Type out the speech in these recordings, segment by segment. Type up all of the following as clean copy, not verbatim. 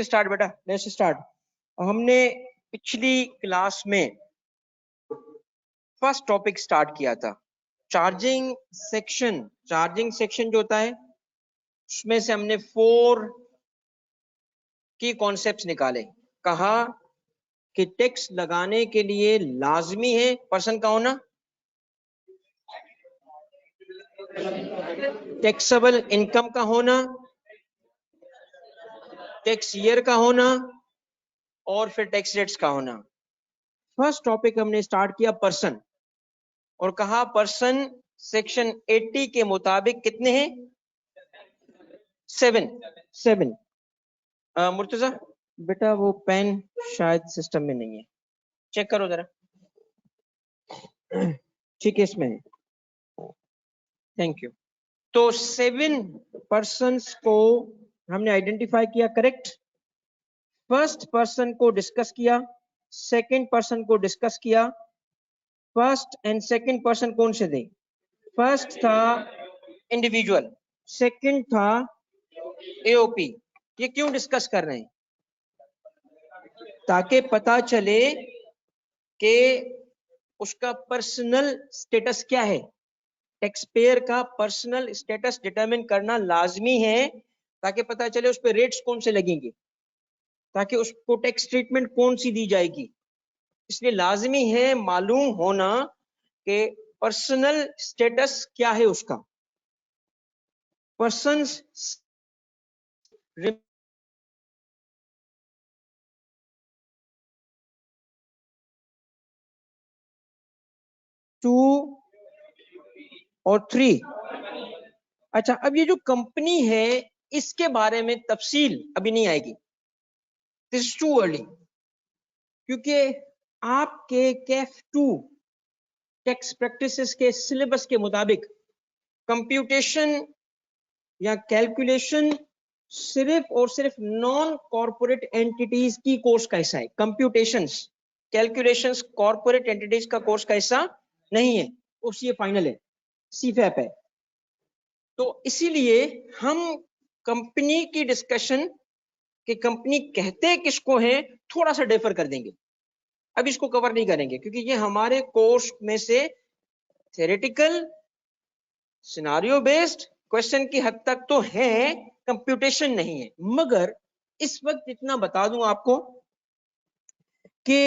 Start बेटा, let's start. हमने पिछली क्लास में फर्स्ट टॉपिक स्टार्ट किया था, चार्जिंग सेक्शन। चार्जिंग सेक्शन जो होता है उसमें से हमने 4 की कॉन्सेप्ट्स निकाले। कहा कि टैक्स लगाने के लिए लाजमी है पर्सन का होना, टैक्सेबल इनकम का होना, टैक्स ईयर का होना और फिर टैक्स रेट्स का होना। फर्स्ट टॉपिक हमने स्टार्ट किया पर्सन, और कहा पर्सन सेक्शन 80 के मुताबिक कितने हैं? 7। मुर्तजा बेटा वो पेन शायद सिस्टम में नहीं है, चेक करो जरा। ठीक है, इसमें है, थैंक यू। तो 7 पर्सन्स को हमने आइडेंटिफाई किया, करेक्ट। फर्स्ट पर्सन को डिस्कस किया, सेकंड पर्सन को डिस्कस किया। फर्स्ट एंड सेकंड पर्सन कौन से थे? फर्स्ट था इंडिविजुअल, सेकंड था एओपी। ये क्यों डिस्कस कर रहे हैं? ताकि पता चले कि उसका पर्सनल स्टेटस क्या है। टैक्स पेयर का पर्सनल स्टेटस डिटरमिन करना लाजमी है ताकि पता चले उस पर रेट्स कौन से लगेंगे, ताकि उसको टैक्स ट्रीटमेंट कौन सी दी जाएगी। इसलिए लाजमी है मालूम होना कि पर्सनल स्टेटस क्या है उसका। पर्सन्स टू और 3। अच्छा, अब ये जो कंपनी है इसके बारे में तफसील अभी नहीं आएगी, दिस इज टू अर्ली, क्योंकि आपके कैफ 2 टैक्स प्रैक्टिसेस के सिलेबस के मुताबिक कंप्यूटेशन या कैलकुलेशन सिर्फ और सिर्फ नॉन कॉर्पोरेट एंटिटीज की कोर्स का हिस्सा है। कंप्यूटेशंस, कैलकुलेशंस कॉर्पोरेट एंटिटीज का कोर्स का हिस्सा नहीं है, कोर्स ये फाइनल है, सीफैप है। तो इसीलिए हम कंपनी की डिस्कशन कि कंपनी कहते किसको है थोड़ा सा डिफर कर देंगे, अब इसको कवर नहीं करेंगे क्योंकि ये हमारे कोर्स में से थ्योरेटिकल सिनारियो बेस्ड क्वेश्चन की हद तक तो है, कंप्यूटेशन नहीं है। मगर इस वक्त इतना बता दूं आपको कि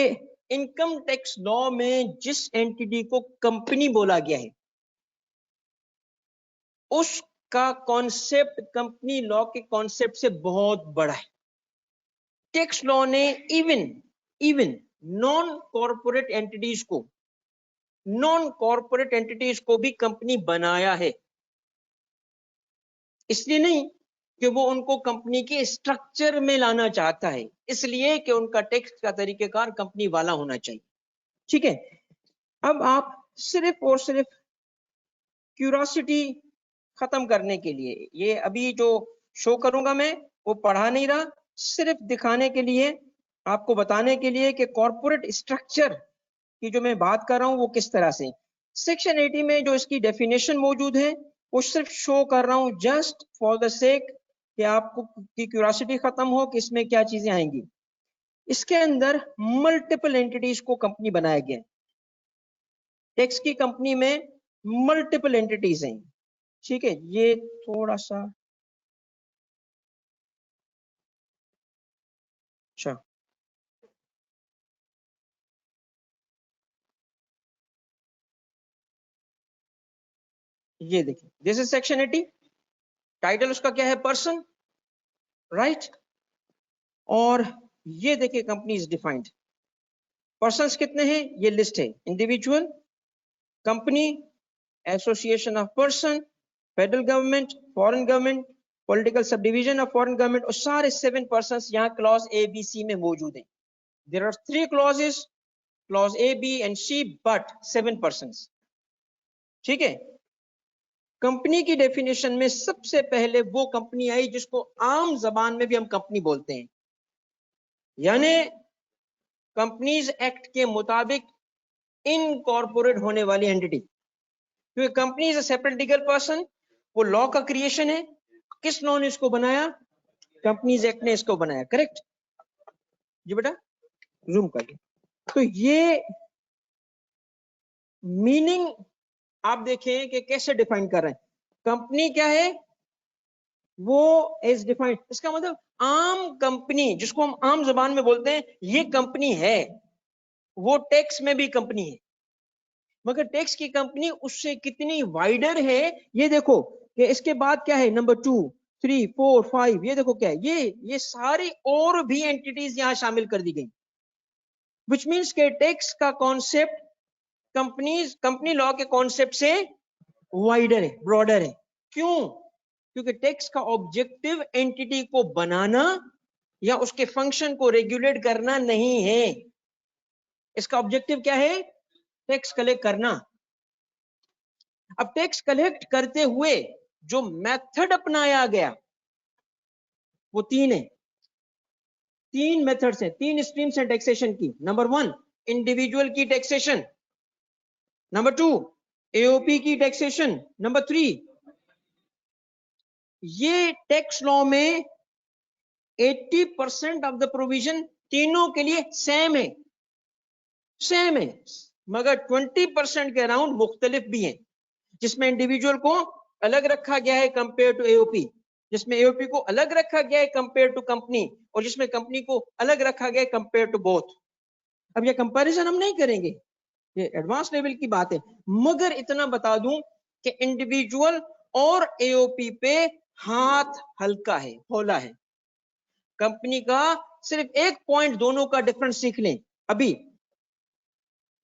इनकम टैक्स लॉ में जिस एंटिटी को कंपनी बोला गया है उसका कॉन्सेप्ट कंपनी लॉ के कॉन्सेप्ट से बहुत बड़ा है। टैक्स लॉ ने इवन नॉन कॉर्पोरेट एंटिटीज को भी कंपनी बनाया है। इसलिए नहीं कि वो उनको कंपनी के स्ट्रक्चर में लाना चाहता है, इसलिए कि उनका टैक्स का तरीकेकार कंपनी वाला होना चाहिए। ठीक है, अब आप सिर्फ और सिर्फ क्यूरियोसिटी खत्म करने के लिए, ये अभी जो शो करूंगा मैं वो पढ़ा नहीं रहा, सिर्फ दिखाने के लिए, आपको बताने के लिए कि कॉर्पोरेट स्ट्रक्चर की जो मैं बात कर रहा हूं वो किस तरह से। सेक्शन 80 में जो इसकी डेफिनेशन मौजूद है वो सिर्फ शो कर रहा हूं जस्ट फॉर द सेक कि आपको की क्यूरियोसिटी खत्म हो कि इसमें क्या चीजें आएंगी। इसके अंदर मल्टीपल एंटिटीज को कंपनी बनाया गया। टैक्स की कंपनी में मल्टीपल एंटिटीज हैं। ठीक है, ये थोड़ा सा अच्छा, ये देखिए, दिस इज सेक्शन 80। टाइटल उसका क्या है? Person, right. और ये देखिए कंपनी इज डिफाइंड। पर्सन्स कितने हैं ये लिस्ट है, individual, company, association of person, federal government, foreign government, political sub division of foreign government, और सारे 7 पर्सन्स यहाँ क्लॉज ए बी सी में मौजूद हैं। There are 3 clauses, clause A B and C, but 7 persons. ठीक है, company की definition में सबसे पहले वो कंपनी आई जिसको आम जबान में भी हम कंपनी बोलते हैं, यानी कंपनीज एक्ट के मुताबिक इनकॉर्पोरेट होने वाली एंटिटी। क्योंकि company is a separate legal person, वो लॉ का क्रिएशन है। किस लॉ ने इसको बनाया? कंपनीज एक्ट ने इसको बनाया, करेक्ट जी बेटा, जूम कर लो। तो ये मीनिंग आप देखें कि कैसे डिफाइन कर रहे हैं। कंपनी क्या है, वो इज डिफाइंड, इसका मतलब आम कंपनी, जिसको हम आम जबान में बोलते हैं ये कंपनी है, वो टैक्स में भी कंपनी है, मगर टैक्स की कंपनी उससे कितनी वाइडर है ये देखो कि इसके बाद क्या है, नंबर 2, 3, 4, 5, ये देखो क्या है, ये सारी और भी एंटिटीज यहां शामिल कर दी गई, विच मीन्स के टैक्स का कॉन्सेप्ट कंपनी लॉ के कॉन्सेप्ट से वाइडर है, ब्रॉडर है। क्यों? क्योंकि टैक्स का ऑब्जेक्टिव एंटिटी को बनाना या उसके फंक्शन को रेगुलेट करना नहीं है। इसका ऑब्जेक्टिव क्या है? टैक्स कलेक्ट करना। अब टैक्स कलेक्ट करते हुए जो मेथड अपनाया गया वो 3 है, 3 मेथड्स हैं, 3 स्ट्रीम्स हैं टैक्सेशन की। नंबर 1 इंडिविजुअल की टैक्सेशन, नंबर 2 एओपी की टैक्सेशन, नंबर 3 ये टैक्स लॉ में 80% ऑफ द प्रोविजन तीनों के लिए सेम है, मगर 20% के अराउंड मुख्तलिफ भी हैं, जिसमें इंडिविजुअल को अलग रखा गया है कंपेयर टू एओपी, जिसमें एओपी को अलग रखा गया है कंपेयर टू कंपनी, और जिसमें कंपनी को अलग रखा गया है कंपेयर टू बोथ। अब ये कंपैरिजन हम नहीं करेंगे, ये एडवांस लेवल की बात है, मगर इतना बता दूं कि इंडिविजुअल और एओपी पे हाथ हल्का है, हौला है। कंपनी का सिर्फ एक पॉइंट दोनों का डिफरेंस सीख लें। अभी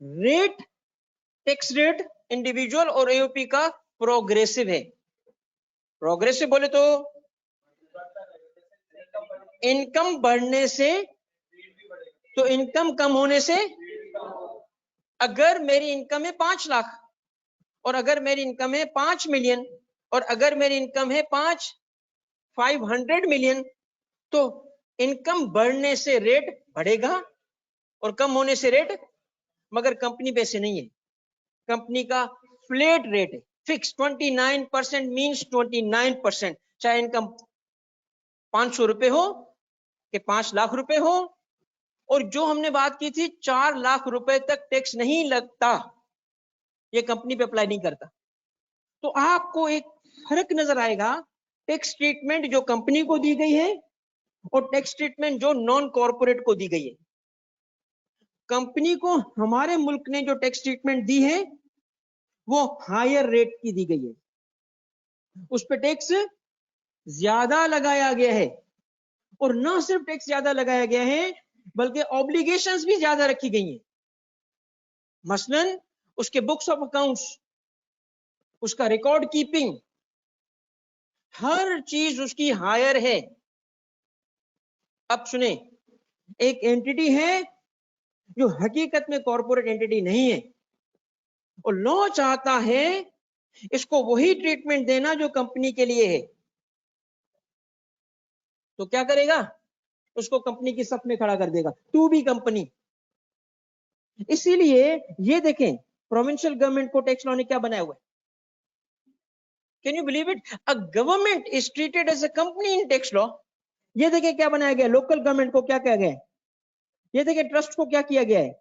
रेट, टैक्स रेट इंडिविजुअल और एओपी का प्रोग्रेसिव है। प्रोग्रेसिव बोले तो इनकम बढ़ने से, तो इनकम कम होने से, अगर मेरी इनकम है 5 लाख और अगर मेरी इनकम है 5 मिलियन और अगर मेरी इनकम है 500 मिलियन, तो इनकम बढ़ने से रेट बढ़ेगा और कम होने से रेट, मगर कंपनी पे ऐसे नहीं है। कंपनी का फ्लैट रेट है, फिक्स 29% मींस 29%, चाहे इनकम 500 रुपए हो कि 5 लाख रुपए हो। और जो हमने बात की थी 4 लाख रुपए तक टैक्स नहीं लगता, ये कंपनी पे अप्लाई नहीं करता। तो आपको एक फर्क नजर आएगा, टैक्स ट्रीटमेंट जो कंपनी को दी गई है और टैक्स ट्रीटमेंट जो नॉन कॉर्पोरेट को दी गई है। कंपनी को हमारे मुल्क ने जो टैक्स ट्रीटमेंट दी है वो हायर रेट की दी गई है, उस पर टैक्स ज्यादा लगाया गया है, और ना सिर्फ टैक्स ज्यादा लगाया गया है बल्कि ऑब्लिगेशंस भी ज्यादा रखी गई हैं। मसलन उसके बुक्स ऑफ अकाउंट्स, उसका रिकॉर्ड कीपिंग, हर चीज उसकी हायर है। अब सुने, एक एंटिटी है जो हकीकत में कॉर्पोरेट एंटिटी नहीं है, और लॉ चाहता है इसको वही ट्रीटमेंट देना जो कंपनी के लिए है, तो क्या करेगा? उसको कंपनी की सफ में खड़ा कर देगा, तू भी कंपनी। इसीलिए ये देखें, प्रोविंशियल गवर्नमेंट को टैक्स लॉ ने क्या बनाया हुआ है? Can you believe it? A government is treated as a company in tax law. ये देखें क्या बनाया गया, लोकल गवर्नमेंट को क्या किया गया है, ये देखें ट्रस्ट को क्या किया गया है,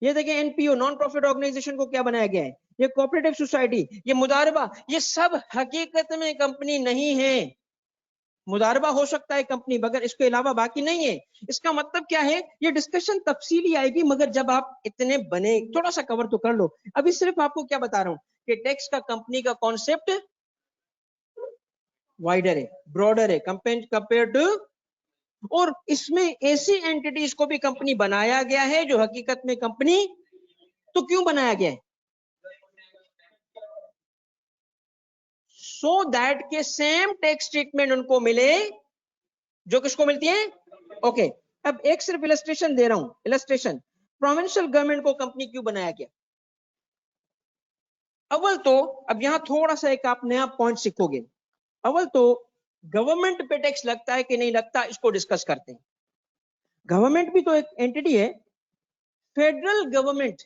ये देखें एनपीओ नॉन प्रॉफिट ऑर्गेनाइजेशन को क्या बनाया गया है, ये कोऑपरेटिव सोसाइटी, ये मुदारबा, ये सब हकीकत में कंपनी नहीं है। मुदारबा हो सकता है कंपनी, मगर इसके अलावा बाकी नहीं है। इसका मतलब क्या है? ये डिस्कशन तफसीली आएगी, मगर जब आप इतने बने, थोड़ा सा कवर तो कर लो। अभी सिर्फ आपको क्या बता रहा हूं कि टैक्स का कंपनी का कॉन्सेप्ट वाइडर है, ब्रॉडर है कंपेयर टू, और इसमें ऐसी एंटिटीज को भी कंपनी बनाया गया है जो हकीकत में कंपनी, तो क्यों बनाया गया है? सो दैट के सेम टैक्स ट्रीटमेंट उनको मिले जो किसको मिलती है। ओके, अब एक सिर्फ इलस्ट्रेशन दे रहा हूं, इलस्ट्रेशन। प्रोविंशियल गवर्नमेंट को कंपनी क्यों बनाया गया? अव्वल तो, अब यहां थोड़ा सा एक आप नया पॉइंट सीखोगे। अव्वल तो गवर्नमेंट पे टैक्स लगता है कि नहीं लगता, इसको डिस्कस करते हैं। गवर्नमेंट भी तो एक एंटिटी है। Federal government,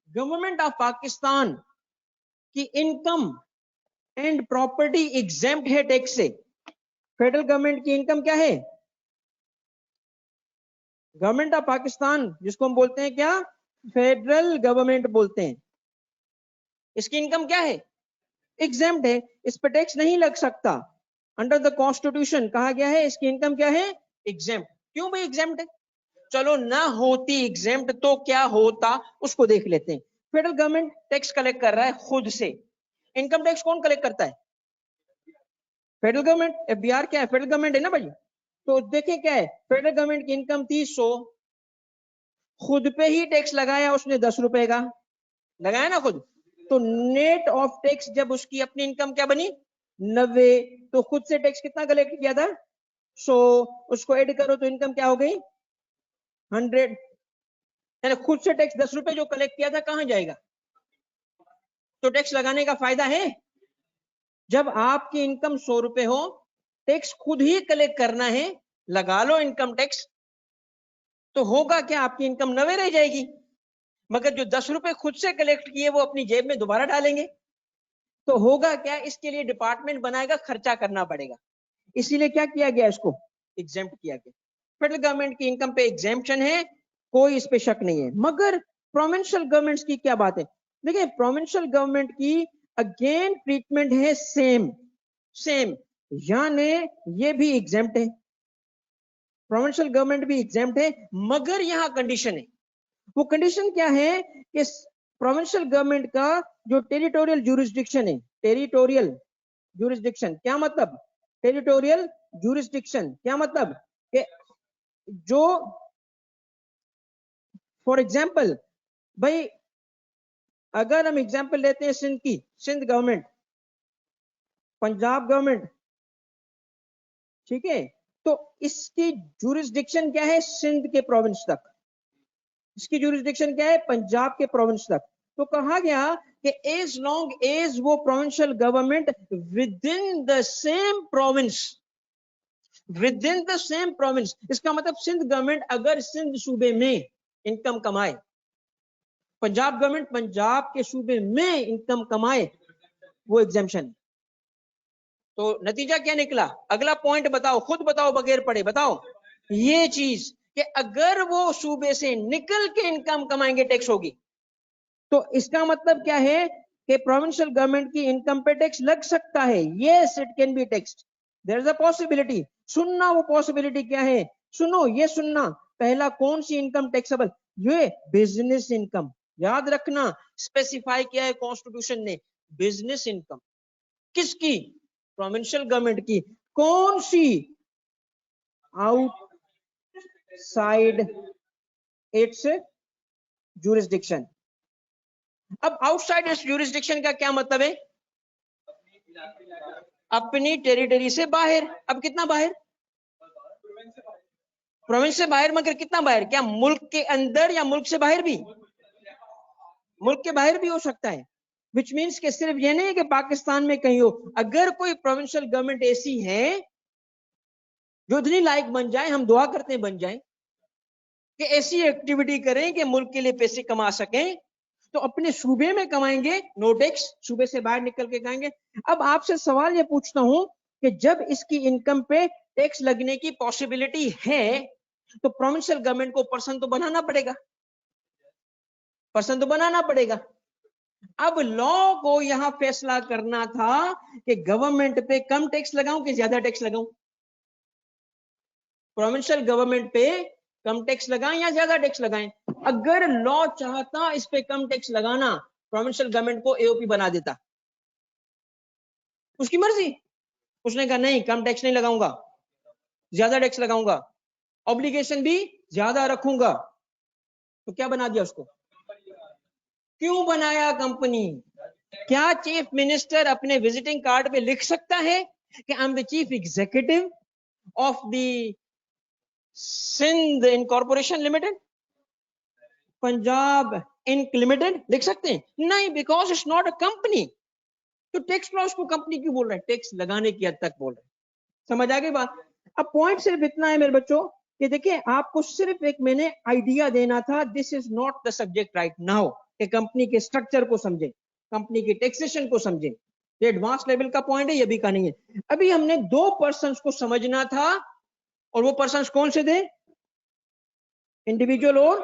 government of Pakistan की इनकम एंड प्रॉपर्टी एग्जेम्प्ट है टैक्स से, फेडरल गवर्नमेंट की इनकम क्या है? गवर्नमेंट ऑफ पाकिस्तान, जिसको हम बोलते हैं क्या? फेडरल गवर्नमेंट बोलते हैं। इसकी इनकम क्या है? एग्जेम्प्ट है, इस पर टैक्स नहीं लग सकता। अंडर द कॉन्स्टिट्यूशन कहा गया है इसकी इनकम क्या है? एग्जेम्प्ट। क्यों भाई एग्जेम्प्ट है? चलो ना होती एग्जेम्प्ट तो क्या होता उसको देख लेते हैं। फेडरल गवर्नमेंट टैक्स कलेक्ट कर रहा है खुद से। इनकम टैक्स कौन कलेक्ट करता है? Federal government. एफबीआर क्या है? फेडरल गवर्नमेंट है ना भाई। तो देखें क्या है, फेडरल गवर्नमेंट की इनकम थी 100, खुद पे ही टैक्स लगाया उसने 10 रुपए का, लगाया ना खुद। तो नेट ऑफ टैक्स जब उसकी अपनी इनकम क्या बनी? 90। तो खुद से टैक्स कितना कलेक्ट किया था? 100। उसको ऐड करो तो इनकम क्या हो गई? 100। यानी खुद से टैक्स 10 रुपए जो कलेक्ट किया था कहां जाएगा? तो टैक्स लगाने का फायदा है। जब आपकी इनकम 100 रुपए हो, टैक्स खुद ही कलेक्ट करना है, लगा लो इनकम टैक्स, तो होगा क्या? आपकी इनकम 90 रह जाएगी। मगर जो 10 रुपए खुद से कलेक्ट किए वो अपनी जेब में दोबारा डालेंगे, तो होगा क्या? इसके लिए डिपार्टमेंट बनाएगा, खर्चा करना पड़ेगा। इसीलिए क्या किया गया? इसको एग्जेम्प्ट किया गया। फेडरल गवर्नमेंट की इनकम पे एग्जेम्पशन है, कोई इस पे शक नहीं है। मगर प्रोविंशियल गवर्नमेंट्स की क्या बात है? देखिए प्रोविंशियल गवर्नमेंट की अगेन ट्रीटमेंट है सेम सेम, यानी ये भी एग्जेम्प्ट है, प्रोविंशियल गवर्नमेंट भी एग्जेम्प्ट है। मगर यहां कंडीशन है। वो कंडीशन क्या है कि प्रोविंशियल गवर्नमेंट का जो टेरिटोरियल ज्यूरिसडिक्शन है, टेरिटोरियल ज्यूरिसडिक्शन क्या मतलब? टेरिटोरियल ज्यूरिसडिक्शन क्या मतलब? कि जो फॉर एग्जांपल भाई, अगर हम एग्जांपल लेते हैं सिंध की, सिंध गवर्नमेंट, पंजाब गवर्नमेंट, ठीक है, तो इसकी ज्यूरिसडिक्शन क्या है? सिंध के प्रोविंस तक। इसकी ज्यूरिसडिक्शन क्या है? पंजाब के प्रोविंस तक। तो कहा गया कि एज लॉन्ग एज वो provincial government with in the same province, with in the same province, इसका मतलब सिंध गवर्नमेंट अगर सिंध सूबे में इनकम कमाए, पंजाब गवर्नमेंट पंजाब के सूबे में इनकम कमाए, वो एग्जेम्पशन। तो नतीजा क्या निकला? अगला पॉइंट बताओ, खुद बताओ बगैर पढ़े, बताओ ये चीज कि अगर वो सूबे से निकल के इनकम कमाएंगे टैक्स होगी। तो इसका मतलब क्या है कि प्रोविंशियल गवर्नमेंट की इनकम पे टैक्स लग सकता है। Yes it can be taxed, there is a possibility. सुनना वो पॉसिबिलिटी क्या है, सुनो ये सुनना। पहला कौन सी इनकम टैक्सेबल? ये बिजनेस इनकम। याद रखना स्पेसिफाई किया है कॉन्स्टिट्यूशन ने, बिजनेस इनकम। किसकी? प्रोविंशियल गवर्नमेंट की। कौन सी? Outside its jurisdiction. अब आउटसाइड इट्स ज्यूरिसडिक्शन का क्या मतलब है? अपनी टेरिटरी से बाहर। अब कितना बाहर? प्रोविंस से बाहर, मगर कितना बाहर? क्या मुल्क के अंदर या मुल्क से बाहर भी? मुल्क के बाहर भी हो सकता है। विच मीन्स कि सिर्फ ये नहीं है कि पाकिस्तान में कहीं हो। अगर कोई प्रोविंशियल गवर्नमेंट ऐसी है जो इतनी लायक बन जाए, हम दुआ करते हैं बन जाए, कि ऐसी एक्टिविटी करें कि मुल्क के लिए पैसे कमा सकें, तो अपने सूबे में कमाएंगे, नो टैक्स, सूबे से बाहर निकल के खाएंगे। अब आपसे सवाल ये पूछता हूं कि जब इसकी इनकम पे टैक्स लगने की पॉसिबिलिटी है, तो प्रोविंशियल गवर्नमेंट को पर्सन तो बनाना पड़ेगा, पर्सन तो बनाना पड़ेगा। अब लॉ को यहां फैसला करना था कि गवर्नमेंट पे कम टैक्स लगाऊं कि ज्यादा टैक्स लगाऊं, प्रोविंशियल गवर्नमेंट पे कम टैक्स लगाएं या ज्यादा टैक्स लगाएं। अगर लॉ चाहता इस पे कम टैक्स लगाना, प्रोविंशियल गवर्नमेंट को एओपी बना देता, उसकी मर्जी। उसने कहा नहीं, कम टैक्स नहीं लगाऊंगा, ज्यादा टैक्स लगाऊंगा, ऑब्लिगेशन भी ज्यादा रखूंगा। तो क्या बना दिया उसको? क्यों बनाया कंपनी? क्या चीफ मिनिस्टर अपने विजिटिंग कार्ड पे लिख सकता है कि I am the chief executive of the Sindh incorporation limited, Punjab inc limited? लिख सकते हैं? नहीं, because it's not a company. तो टैक्स लॉ उसको कंपनी क्यों बोल रहे हैं? टैक्स लगाने की हद तक बोल रहे हैं। समझ आ गई बात? अब पॉइंट सिर्फ इतना है मेरे बच्चों कि देखिए आपको सिर्फ एक मैंने आइडिया देना था। This is not the subject right now कि कंपनी के स्ट्रक्चर को समझें, कंपनी की टैक्सेशन को समझें। ये एडवांस लेवल का पॉइंट है, ये भी का नहीं है। अभी हमने 2 पर्सन्स को समझना था, और वो पर्सन्स कौन से थे? इंडिविजुअल और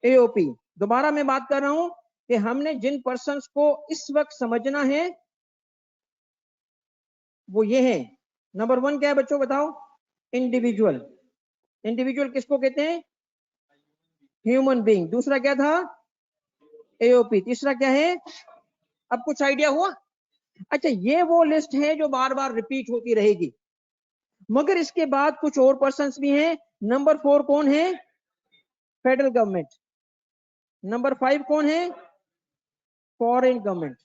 एओपी। दोबारा मैं बात कर रहा हूं कि हमने जिन पर्सन्स को इस वक्त समझना है वो ये है। नंबर 1 क्या है बच्चों, बताओ? इंडिविजुअल। इंडिविजुअल किसको कहते हैं? Human being. दूसरा क्या था? एओपी। तीसरा क्या है? अब कुछ आइडिया हुआ? अच्छा, ये वो लिस्ट है जो बार बार रिपीट होती रहेगी, मगर इसके बाद कुछ और पर्सन्स भी हैं। नंबर 4 कौन है? Federal government. नंबर 5 कौन है? Foreign government.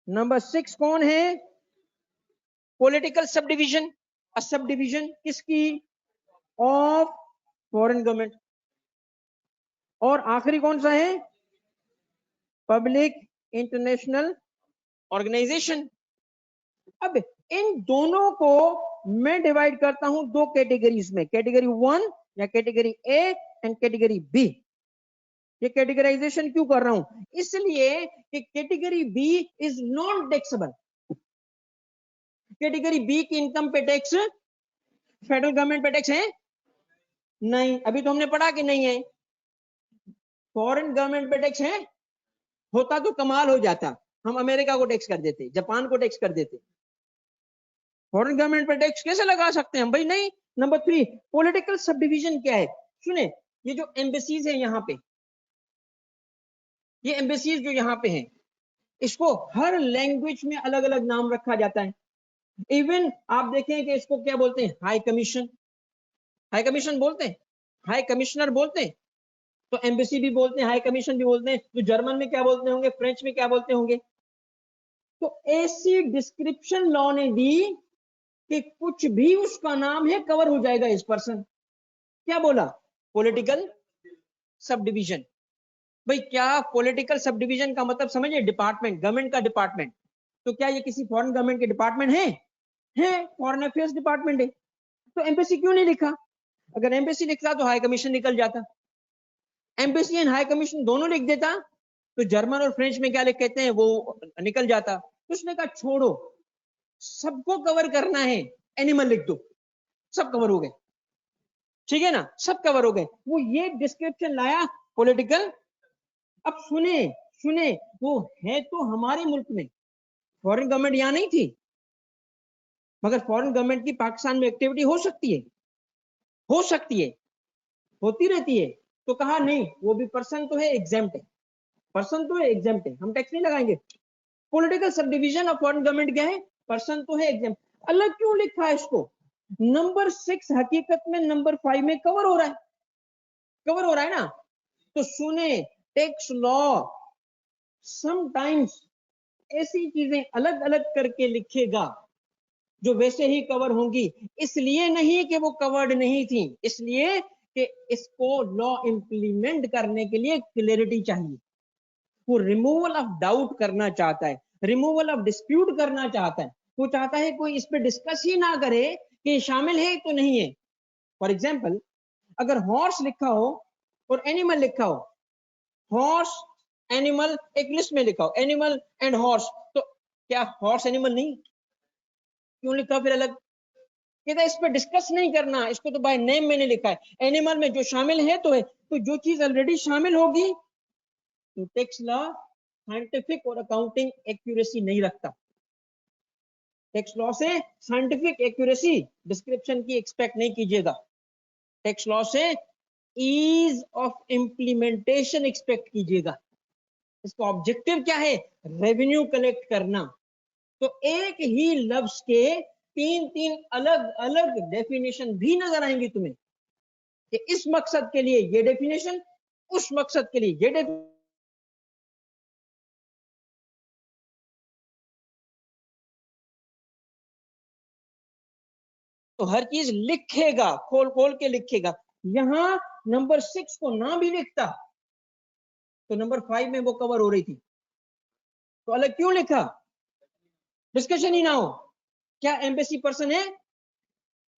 नंबर 6 कौन है? Political sub division. Sub division किसकी? Of foreign government. और आखिरी कौन सा है? Public international organisation. अब इन दोनों को मैं डिवाइड करता हूं 2 कैटेगरीज में, कैटेगरी 1 या category A and category B. ये कैटेगराइजेशन क्यों कर रहा हूं? इसलिए कि category B is non taxable. Category B की इनकम पे टैक्स फेडरल गवर्नमेंट पे टैक्स है नहीं, अभी तो हमने पढ़ा कि नहीं है। फॉरेन गवर्नमेंट पे टैक्स है, होता तो कमाल हो जाता, हम अमेरिका को टैक्स कर देते, जापान को टैक्स कर देते। फॉरेन गवर्नमेंट पे टैक्स कैसे लगा सकते हैं हम भाई? नहीं। नंबर 3 पॉलिटिकल सब डिविजन क्या है? सुने, ये जो एम्बेसीज है यहाँ पे, ये एम्बेसीज जो यहाँ पे हैं, इसको हर लैंग्वेज में अलग अलग नाम रखा जाता है। इवन आप देखें कि इसको क्या बोलते हैं? High commission. हाई कमीशन बोलते हैं, हाई कमिश्नर बोलते हैं, तो एम्बेसी भी बोलते हैं, हाई कमीशन भी बोलते हैं। तो जर्मन में क्या बोलते होंगे? फ्रेंच में क्या बोलते होंगे? तो ऐसी डिस्क्रिप्शन लॉ ने दी कि कुछ भी उसका नाम है कवर हो जाएगा इस पर्सन। क्या बोला? Political sub division. भाई क्या पॉलिटिकल सब डिविजन का मतलब समझिए? डिपार्टमेंट, गवर्नमेंट का डिपार्टमेंट। तो क्या ये किसी फॉरेन गवर्नमेंट के डिपार्टमेंट है? फॉरेन अफेयर्स डिपार्टमेंट है। तो एम्बेसी क्यों नहीं लिखा? अगर एम्बेसी लिखता तो हाई कमीशन निकल जाता। एम्बेसी एंड हाई कमीशन दोनों लिख देता तो जर्मन और फ्रेंच में क्या लिख कहते हैं वो निकल जाता। तो उसने कहा छोड़ो, सबको कवर करना है, एनिमल लिख दो, सब कवर हो गए। ठीक है ना, सब कवर हो गए। वो ये डिस्क्रिप्शन लाया पॉलिटिकल। अब सुने सुने, वो है तो हमारे मुल्क में, फॉरेन गवर्नमेंट यहां नहीं थी, मगर फॉरेन गवर्नमेंट की पाकिस्तान में एक्टिविटी हो सकती है, हो सकती है, होती रहती है। तो कहा नहीं, वो भी पर्सन तो है, एग्जाम्प्ट है, पर्सन तो है, एग्जाम्प्ट है, हम टैक्स नहीं लगाएंगे। Political sub division of foreign government क्या है? पर्सन तो है, एग्जाम्प्ट। अलग क्यों लिखा है इसको? नंबर 6 हकीकत में नंबर 5 में कवर हो रहा है, कवर हो रहा है ना। तो सुने, टैक्स लॉ समटाइम्स ऐसी चीजें अलग अलग करके लिखेगा जो वैसे ही कवर होंगी। इसलिए नहीं कि वो कवर्ड नहीं थी, इसलिए कि इसको लॉ इंप्लीमेंट करने के लिए क्लियरिटी चाहिए। वो रिमूवल ऑफ डाउट करना चाहता है, रिमूवल ऑफ डिस्प्यूट करना चाहता है। वो चाहता है कोई इस पे डिस्कस ही ना करे कि शामिल है तो नहीं है। फॉर एग्जाम्पल, अगर हॉर्स लिखा हो और एनिमल लिखा हो, हॉर्स एनिमल एक लिस्ट में लिखा हो, एनिमल एंड हॉर्स, तो क्या हॉर्स एनिमल नहीं? क्यों लिखा फिर अलग? कहता इस पे डिस्कस नहीं करना, इसको तो बाय नेम मैंने लिखा है। एनिमल में जो शामिल है तो है, तो जो चीज ऑलरेडी शामिल होगी, तो टैक्स लॉ साइंटिफिक और अकाउंटिंग एक्यूरेसी नहीं रखता। टैक्स लॉ से साइंटिफिक एक्यूरेसी डिस्क्रिप्शन की एक्सपेक्ट नहीं कीजिएगा। टैक्स लॉ से ईज ऑफ इंप्लीमेंटेशन एक्सपेक्ट कीजिएगा। इसका ऑब्जेक्टिव क्या है? रेवेन्यू कलेक्ट करना। तो एक ही लफ्ज के 3 अलग अलग डेफिनेशन भी नजर आएंगी तुम्हें, कि इस मकसद के लिए ये डेफिनेशन, उस मकसद के लिए ये डेफिनेशन। तो हर चीज लिखेगा, खोल खोल के लिखेगा। यहां नंबर 6 को ना भी लिखता तो नंबर 5 में वो कवर हो रही थी। तो अलग क्यों लिखा? डिस्कशन ही ना हो। क्या एम्बेसी पर्सन है?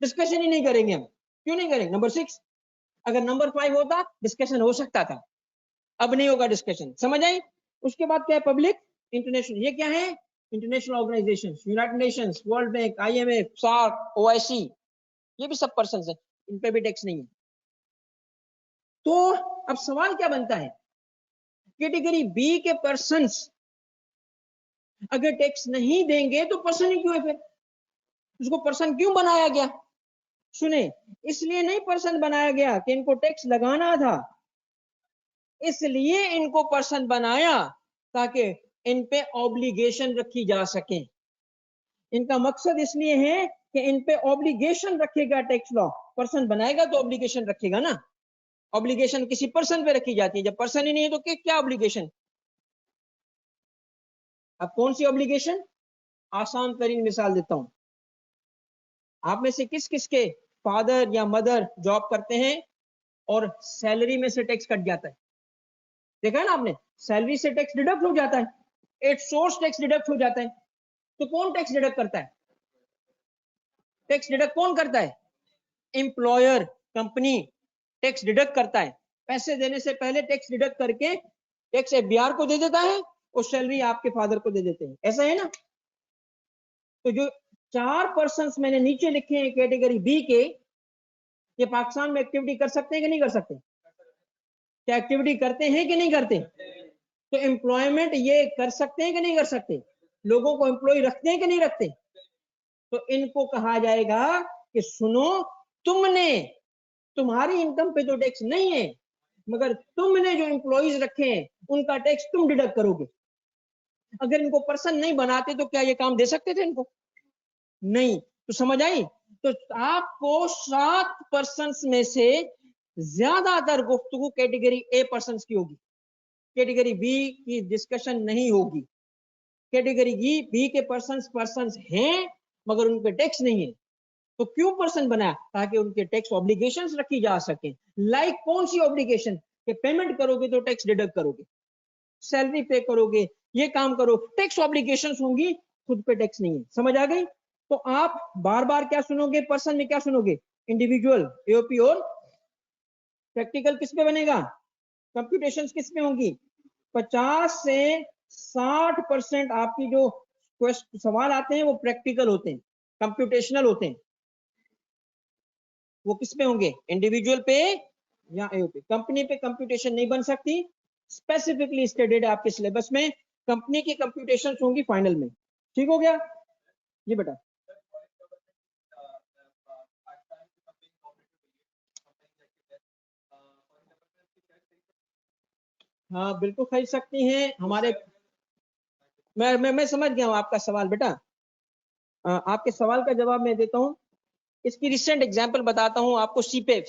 डिस्कशन ही नहीं करेंगे हम। क्यों नहीं करेंगे? नंबर 6। अगर नंबर 5 होता डिस्कशन हो सकता था, अब नहीं होगा डिस्कशन। समझ आई? उसके बाद क्या है? Public international. ये क्या है? International organisation, United Nations, World Bank, IMF, SAARC, OIC, ये भी सब पर्सन है, इन पे भी टैक्स नहीं है। तो अब सवाल क्या बनता है, कैटेगरी बी के पर्सन्स अगर टैक्स नहीं देंगे तो पर्सन ही क्यों है, फिर उसको पर्सन क्यों बनाया गया? सुने, इसलिए नहीं पर्सन बनाया गया कि इनको टैक्स लगाना था, इसलिए इनको पर्सन बनाया ताकि इन पे ऑब्लिगेशन रखी जा सके। इनका मकसद इसलिए है कि इन पे ऑब्लिगेशन रखेगा टैक्स लॉ। पर्सन बनाएगा तो ऑब्लिगेशन रखेगा ना, ऑब्लिगेशन किसी पर्सन पे रखी जाती है, जब पर्सन ही नहीं है तो क्या ऑब्लिगेशन? अब कौन सी ऑब्लिगेशन? आसान तरीन मिसाल देता हूं, आप में से किस किस के फादर या मदर जॉब करते हैं और सैलरी में से टैक्स कट जाता है? देखा है ना आपने, सैलरी से टैक्स डिडक्ट हो जाता है, एट सोर्स टैक्स डिडक्ट हो जाता है। तो कौन टैक्स डिडक्ट करता है? टैक्स डिडक्ट कौन करता है? एम्प्लॉयर, कंपनी टैक्स डिडक्ट करता है। पैसे देने से पहले टैक्स डिडक्ट करके टैक्स FBR को दे देता है और सैलरी आपके फादर को दे देते हैं, ऐसा है ना? तो जो 4 पर्सन्स मैंने नीचे लिखे हैं कैटेगरी बी के, ये पाकिस्तान में एक्टिविटी कर सकते हैं कि नहीं कर सकते? क्या एक्टिविटी करते हैं कि नहीं करते? तो एम्प्लॉयमेंट ये कर सकते हैं कि नहीं कर सकते? लोगों को एम्प्लॉय रखते हैं कि नहीं रखते? तो इनको कहा जाएगा कि सुनो, तुम्हारी इनकम पे तो टैक्स नहीं है, मगर तुमने जो एम्प्लॉइज रखे हैं उनका टैक्स तुम डिडक्ट करोगे। अगर इनको पर्सन नहीं बनाते तो क्या ये काम दे सकते थे इनको? नहीं। तो समझ आई? तो आपको 7 पर्सन्स में से ज्यादातर गुफ्तगू कैटेगरी ए पर्सन्स की होगी, कैटेगरी बी की डिस्कशन नहीं होगी। कैटेगरी बी के पर्सन्स हैं मगर उन पे टैक्स नहीं है। तो क्यों पर्सन बनाया? ताकि उनके टैक्स ऑब्लिगेशंस रखी जा सके। लाइक कौन सी ऑब्लिगेशन? कि पेमेंट करोगे तो टैक्स डिडक्ट करोगे, सैलरी पे करोगे, ये काम करो, टैक्स ऑब्लिगेशंस होंगी, खुद पे टैक्स नहीं है। समझ आ गई? तो आप बार बार क्या सुनोगे? पर्सन में क्या सुनोगे? इंडिविजुअल, AOP, और प्रैक्टिकल किस पे बनेगा? कंप्यूटेशंस किस पे होंगी? 50 से 60% आपकी जो सवाल आते हैं वो प्रैक्टिकल होते हैं, कंप्यूटेशनल होते हैं। वो किस पे होंगे? इंडिविजुअल पे या AOP। कंपनी पे कंप्यूटेशन नहीं बन सकती, स्पेसिफिकली स्टेटेड है आपके सिलेबस में, कंपनी की कंप्यूटेशन होंगी फाइनल में। ठीक हो गया? ये बेटा हाँ बिल्कुल खरीद सकती हैं हमारे। मैं समझ गया हूँ आपका सवाल बेटा। आपके सवाल का जवाब मैं देता हूँ। इसकी रिसेंट एग्जांपल बताता हूँ आपको। सीपेक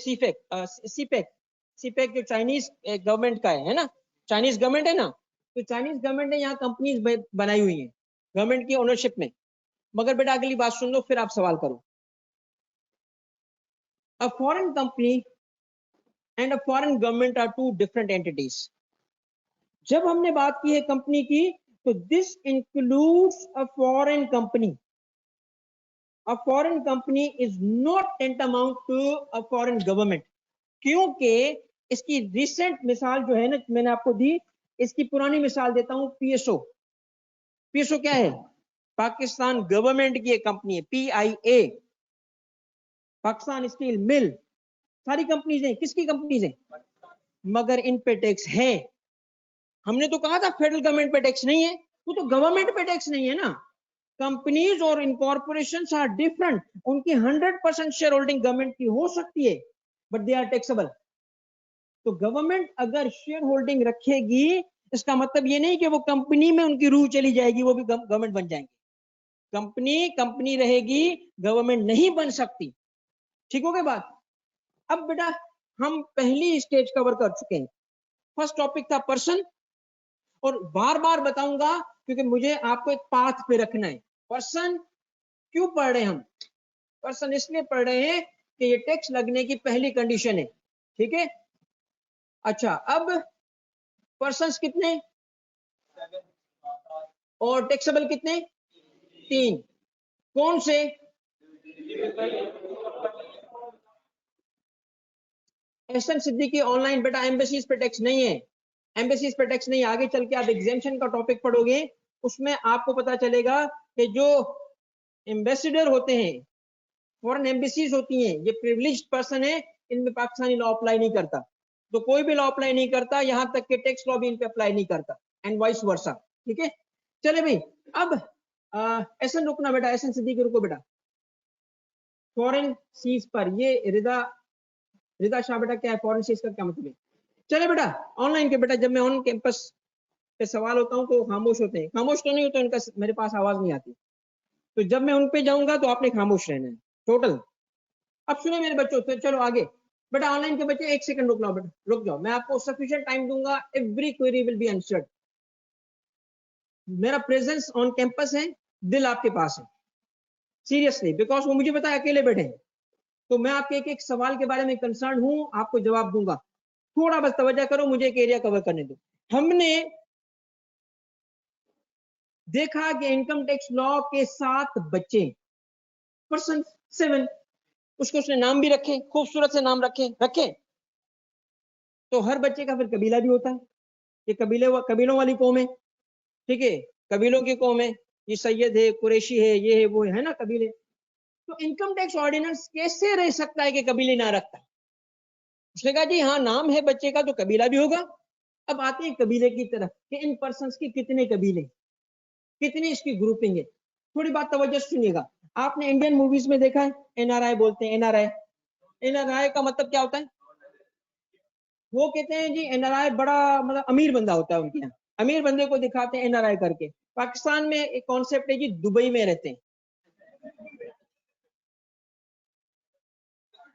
जो चाइनीज गवर्नमेंट का है ना, चाइनीज गवर्नमेंट है ना, तो चाइनीज गवर्नमेंट ने यहाँ कंपनीज बनाई हुई है गवर्नमेंट की ओनरशिप में। मगर बेटा अगली बात सुन लो फिर आप सवाल करो। A foreign company and a foreign government are two different entities. जब हमने बात की है कंपनी की, तो this includes a foreign company. A foreign company is not tantamount to a foreign government, क्योंकि इसकी रिसेंट मिसाल जो है ना मैंने आपको दी, इसकी पुरानी मिसाल देता हूं। पीएसओ क्या है? पाकिस्तान गवर्नमेंट की एक कंपनी है, PIA, पाकिस्तान स्टील मिल, सारी कंपनीज हैं। किसकी कंपनीज हैं? मगर इन पे टैक्स है। हमने तो कहा था फेडरल गवर्नमेंट पे टैक्स नहीं है, वो तो गवर्नमेंट पे टैक्स नहीं है ना। कंपनीज और इनकॉर्पोरेशन आर डिफरेंट। उनकी 100% शेयर होल्डिंग गवर्नमेंट की हो सकती है, बट दे आर टैक्सेबल। तो गवर्नमेंट अगर शेयर होल्डिंग रखेगी, इसका मतलब ये नहीं कि वो कंपनी में उनकी रूह चली जाएगी, वो भी गवर्नमेंट बन जाएंगे। कंपनी रहेगी, गवर्नमेंट नहीं बन सकती। ठीक हो गई बात? अब बेटा हम पहली स्टेज कवर कर चुके हैं। फर्स्ट टॉपिक था पर्सन, और बार बार बताऊंगा क्योंकि मुझे आपको एक पाथ पे रखना है। पर्सन क्यों पढ़ रहे हैं हम? पर्सन इसलिए पढ़ रहे हैं कि ये टैक्स लगने की पहली कंडीशन है। ठीक है? अच्छा, अब पर्सन्स कितने और टैक्सेबल कितने? 3। कौन से? एहसन सिद्दीकी ऑनलाइन बेटा एम्बेसीज पे टैक्स नहीं है, एम्बेसीज पे टैक्स नहीं। आगे चल के आप एग्जेम्पशन का टॉपिक पढ़ोगे उसमें आपको पता चलेगा कि जो एम्बेसडर होते हैं, फॉरेन एम्बेसीज होती हैं, ये प्रिविलेज्ड पर्सन है, इनमें पाकिस्तानी लॉ अप्लाई नहीं करता। तो कोई भी लॉ अप्लाई नहीं करता, यहां तक कि टैक्स लॉ भी इन पे अप्लाई नहीं करता, एंड वाइस वर्सा। ठीक है, चले भाई। अब एसन रुकना बेटा, एसन सिद्दीकी रुको बेटा। फॉरेन सीज पर ये रिदा शाह बेटा क्या है, फॉरेन सीज का क्या मतलब है? चले बेटा ऑनलाइन के बेटा, जब मैं ऑन कैंपस पे सवाल होता हूँ तो खामोश होते हैं, खामोश तो नहीं होते, उनका मेरे पास आवाज नहीं आती, तो जब मैं उन पे जाऊंगा तो आपने खामोश रहना है टोटल। अब सुने मेरे बच्चों, तो चलो आगे बेटा। ऑनलाइन के बच्चे 1 सेकंड रुक लो बेटा, रुक जाओ, मैं आपको सफिशिएंट टाइम दूंगा, every query will be answered. मेरा प्रेजेंस ऑन कैंपस है, दिल आपके पास है, सीरियसली, बिकॉज वो मुझे पता है अकेले बैठे हैं, तो मैं आपके एक एक सवाल के बारे में कंसर्न हूं, आपको जवाब दूंगा। थोड़ा बस तवज्जो करो, मुझे एक एरिया कवर करने दो। हमने देखा कि इनकम टैक्स लॉ के 7 बच्चे, पर्सन 7, उसको उसने नाम भी रखे, खूबसूरत से नाम रखे। तो हर बच्चे का फिर कबीला भी होता है, ये कबीलों वाली कौम है, ठीक है, कबीलों की कौम है, ये सैयद है, कुरैशी है, ये है, वो है ना कबीले। तो इनकम टैक्स ऑर्डिनेंस कैसे रह सकता है कि कबीले ना रखता? उसने कहा जी हाँ, नाम है बच्चे का तो कबीला भी होगा। अब आते हैं कबीले की तरफ कि इन पर्संस की कितने कबीले, कितनी इसकी ग्रुपिंग है। थोड़ी बात तवज्जो सुनिएगा। आपने इंडियन मूवीज में देखा है, एनआरआई बोलते हैं, एनआरआई। एनआरआई का मतलब क्या होता है? वो कहते हैं जी एनआरआई बड़ा मतलब अमीर बंदा होता है उनके यहाँ, अमीर बंदे को दिखाते हैं एनआरआई करके। पाकिस्तान में एक कॉन्सेप्ट है जी, दुबई में रहते हैं।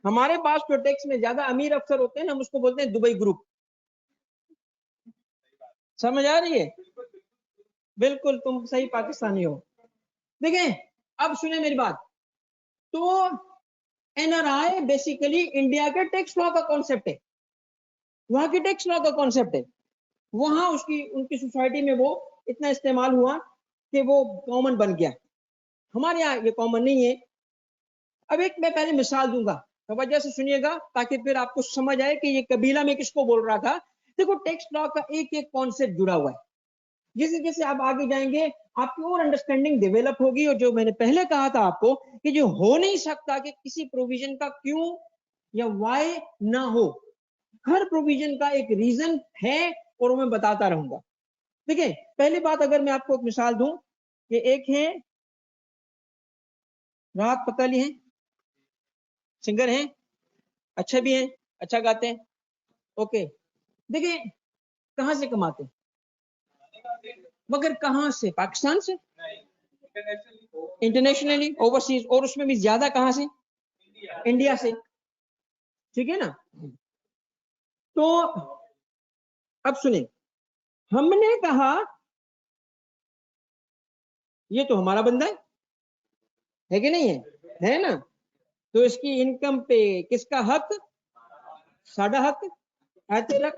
हमारे पास जो टैक्स में ज्यादा अमीर अफसर होते हैं ना, हम उसको बोलते हैं दुबई ग्रुप। समझ आ रही है? बिल्कुल, तुम सही पाकिस्तानी हो। देखें, अब सुने मेरी बात। तो एनआरआई बेसिकली इंडिया के टैक्स लॉ का कॉन्सेप्ट है, वहां की टैक्स लॉ का कॉन्सेप्ट है। वहां उसकी उनकी सोसाइटी में वो इतना इस्तेमाल हुआ कि वो कॉमन बन गया। हमारे यहाँ ये कॉमन नहीं है। अब एक मैं पहले मिसाल दूंगा, तवज्जो से सुनिएगा, ताकि फिर आपको समझ आए कि ये कबीला में किसको बोल रहा था। देखो, टैक्स लॉ का एक एक कॉन्सेप्ट जुड़ा हुआ है। जैसे जैसे आप आगे जाएंगे, आपकी और अंडरस्टैंडिंग डेवलप होगी। और जो मैंने पहले कहा था आपको कि जो हो नहीं सकता कि किसी प्रोविजन का क्यों या वाई ना हो, हर प्रोविजन का एक रीजन है, और वो मैं बताता रहूंगा। देखिए, पहली बात अगर मैं आपको एक मिसाल दूं कि एक है राहत पताली है, सिंगर हैं, अच्छे भी हैं, अच्छा गाते हैं, ओके। देखिए, कहां से कमाते हैं? मगर कहां से? पाकिस्तान से, इंटरनेशनली, ओवरसीज, और उसमें भी ज्यादा कहां से? इंडिया से। ठीक है ना? तो अब सुने, हमने कहा ये तो हमारा बंदा है कि नहीं है ना? तो इसकी इनकम पे किसका हक? साडा हक है तेरा।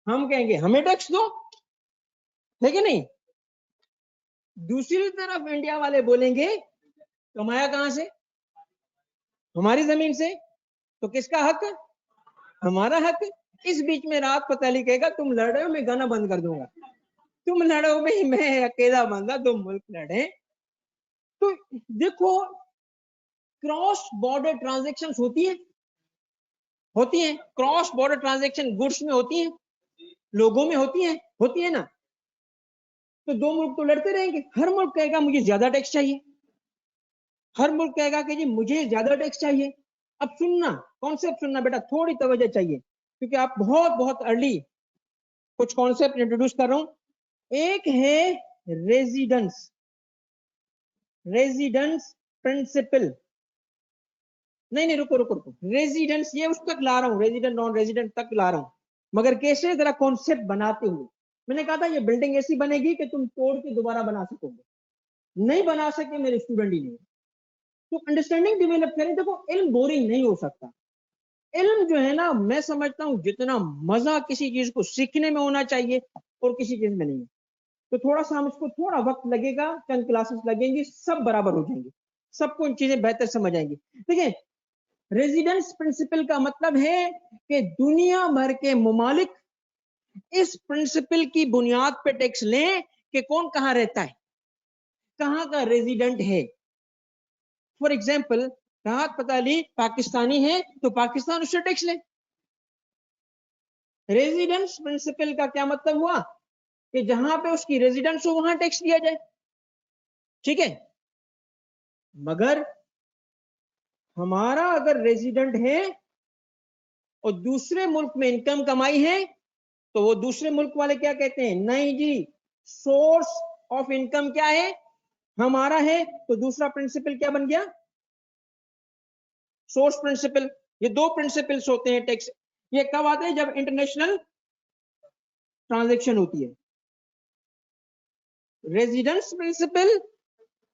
हम कहेंगे हमें टैक्स दो, है कि नहीं? दूसरी तरफ इंडिया वाले बोलेंगे कमाया कहां से? हमारी जमीन से। तो किसका हक? हमारा हक। इस बीच में राहत पताली कहेगा तुम लड़ रहे हो, मैं गाना बंद कर दूंगा। तुम लड़ो भाई, मैं अकेला बंदा, तुम मुल्क लड़े। तो देखो, क्रॉस बॉर्डर ट्रांजेक्शन होती है, क्रॉस बॉर्डर ट्रांजेक्शन गुड्स में होती है, लोगों में होती है ना? तो दो मुल्क तो लड़ते रहेंगे, हर मुल्क कहेगा मुझे ज्यादा टैक्स चाहिए, हर मुल्क कहेगा कि जी मुझे ज्यादा टैक्स चाहिए। अब सुनना, कॉन्सेप्ट सुनना बेटा, थोड़ी तवज्जो चाहिए, क्योंकि आप बहुत बहुत अर्ली कुछ कॉन्सेप्ट इंट्रोड्यूस कर रहा हूं। एक है रेजिडेंस प्रिंसिपल। नहीं रुको, रेजिडेंस ये उस तक ला रहा हूं, रेजिडेंट नॉन रेजिडेंट तक ला रहा हूं, मगर कैसे? जरा कॉन्सेप्ट बनाते हुए। मैंने कहा था ये बिल्डिंग ऐसी बनेगी कि तुम तोड़ के दोबारा बना सकोगे, नहीं बना सके मेरे स्टूडेंट ही नहीं। तो अंडरस्टैंडिंग डेवलप करें। देखो, इल्म बोरिंग नहीं हो सकता। इल्म जो है ना, मैं समझता हूं जितना मजा किसी चीज को सीखने में होना चाहिए और किसी चीज में नहीं है। तो थोड़ा सा हम इसको, थोड़ा वक्त लगेगा, चंद क्लासेस लगेंगी, सब बराबर हो जाएंगे, सबको इन चीजें बेहतर समझ आएंगी। देखिए, रेजिडेंस प्रिंसिपल का मतलब है कि दुनिया भर के मुमालिक इस प्रिंसिपल की बुनियाद पे टैक्स लें कि कौन कहां रहता है, कहां का रेजिडेंट है। फॉर एग्जाम्पल राहत फतेह पाकिस्तानी है तो पाकिस्तान उससे टैक्स ले। रेजिडेंस प्रिंसिपल का क्या मतलब हुआ कि जहां पे उसकी रेजिडेंस हो वहां टैक्स दिया जाए, ठीक है। मगर हमारा अगर रेजिडेंट है और दूसरे मुल्क में इनकम कमाई है तो वो दूसरे मुल्क वाले क्या कहते हैं, नहीं जी सोर्स ऑफ इनकम क्या है, हमारा है। तो दूसरा प्रिंसिपल क्या बन गया, सोर्स प्रिंसिपल। ये दो प्रिंसिपल्स होते हैं टैक्स। ये कब आते हैं, जब इंटरनेशनल ट्रांजैक्शन होती है। रेजिडेंस प्रिंसिपल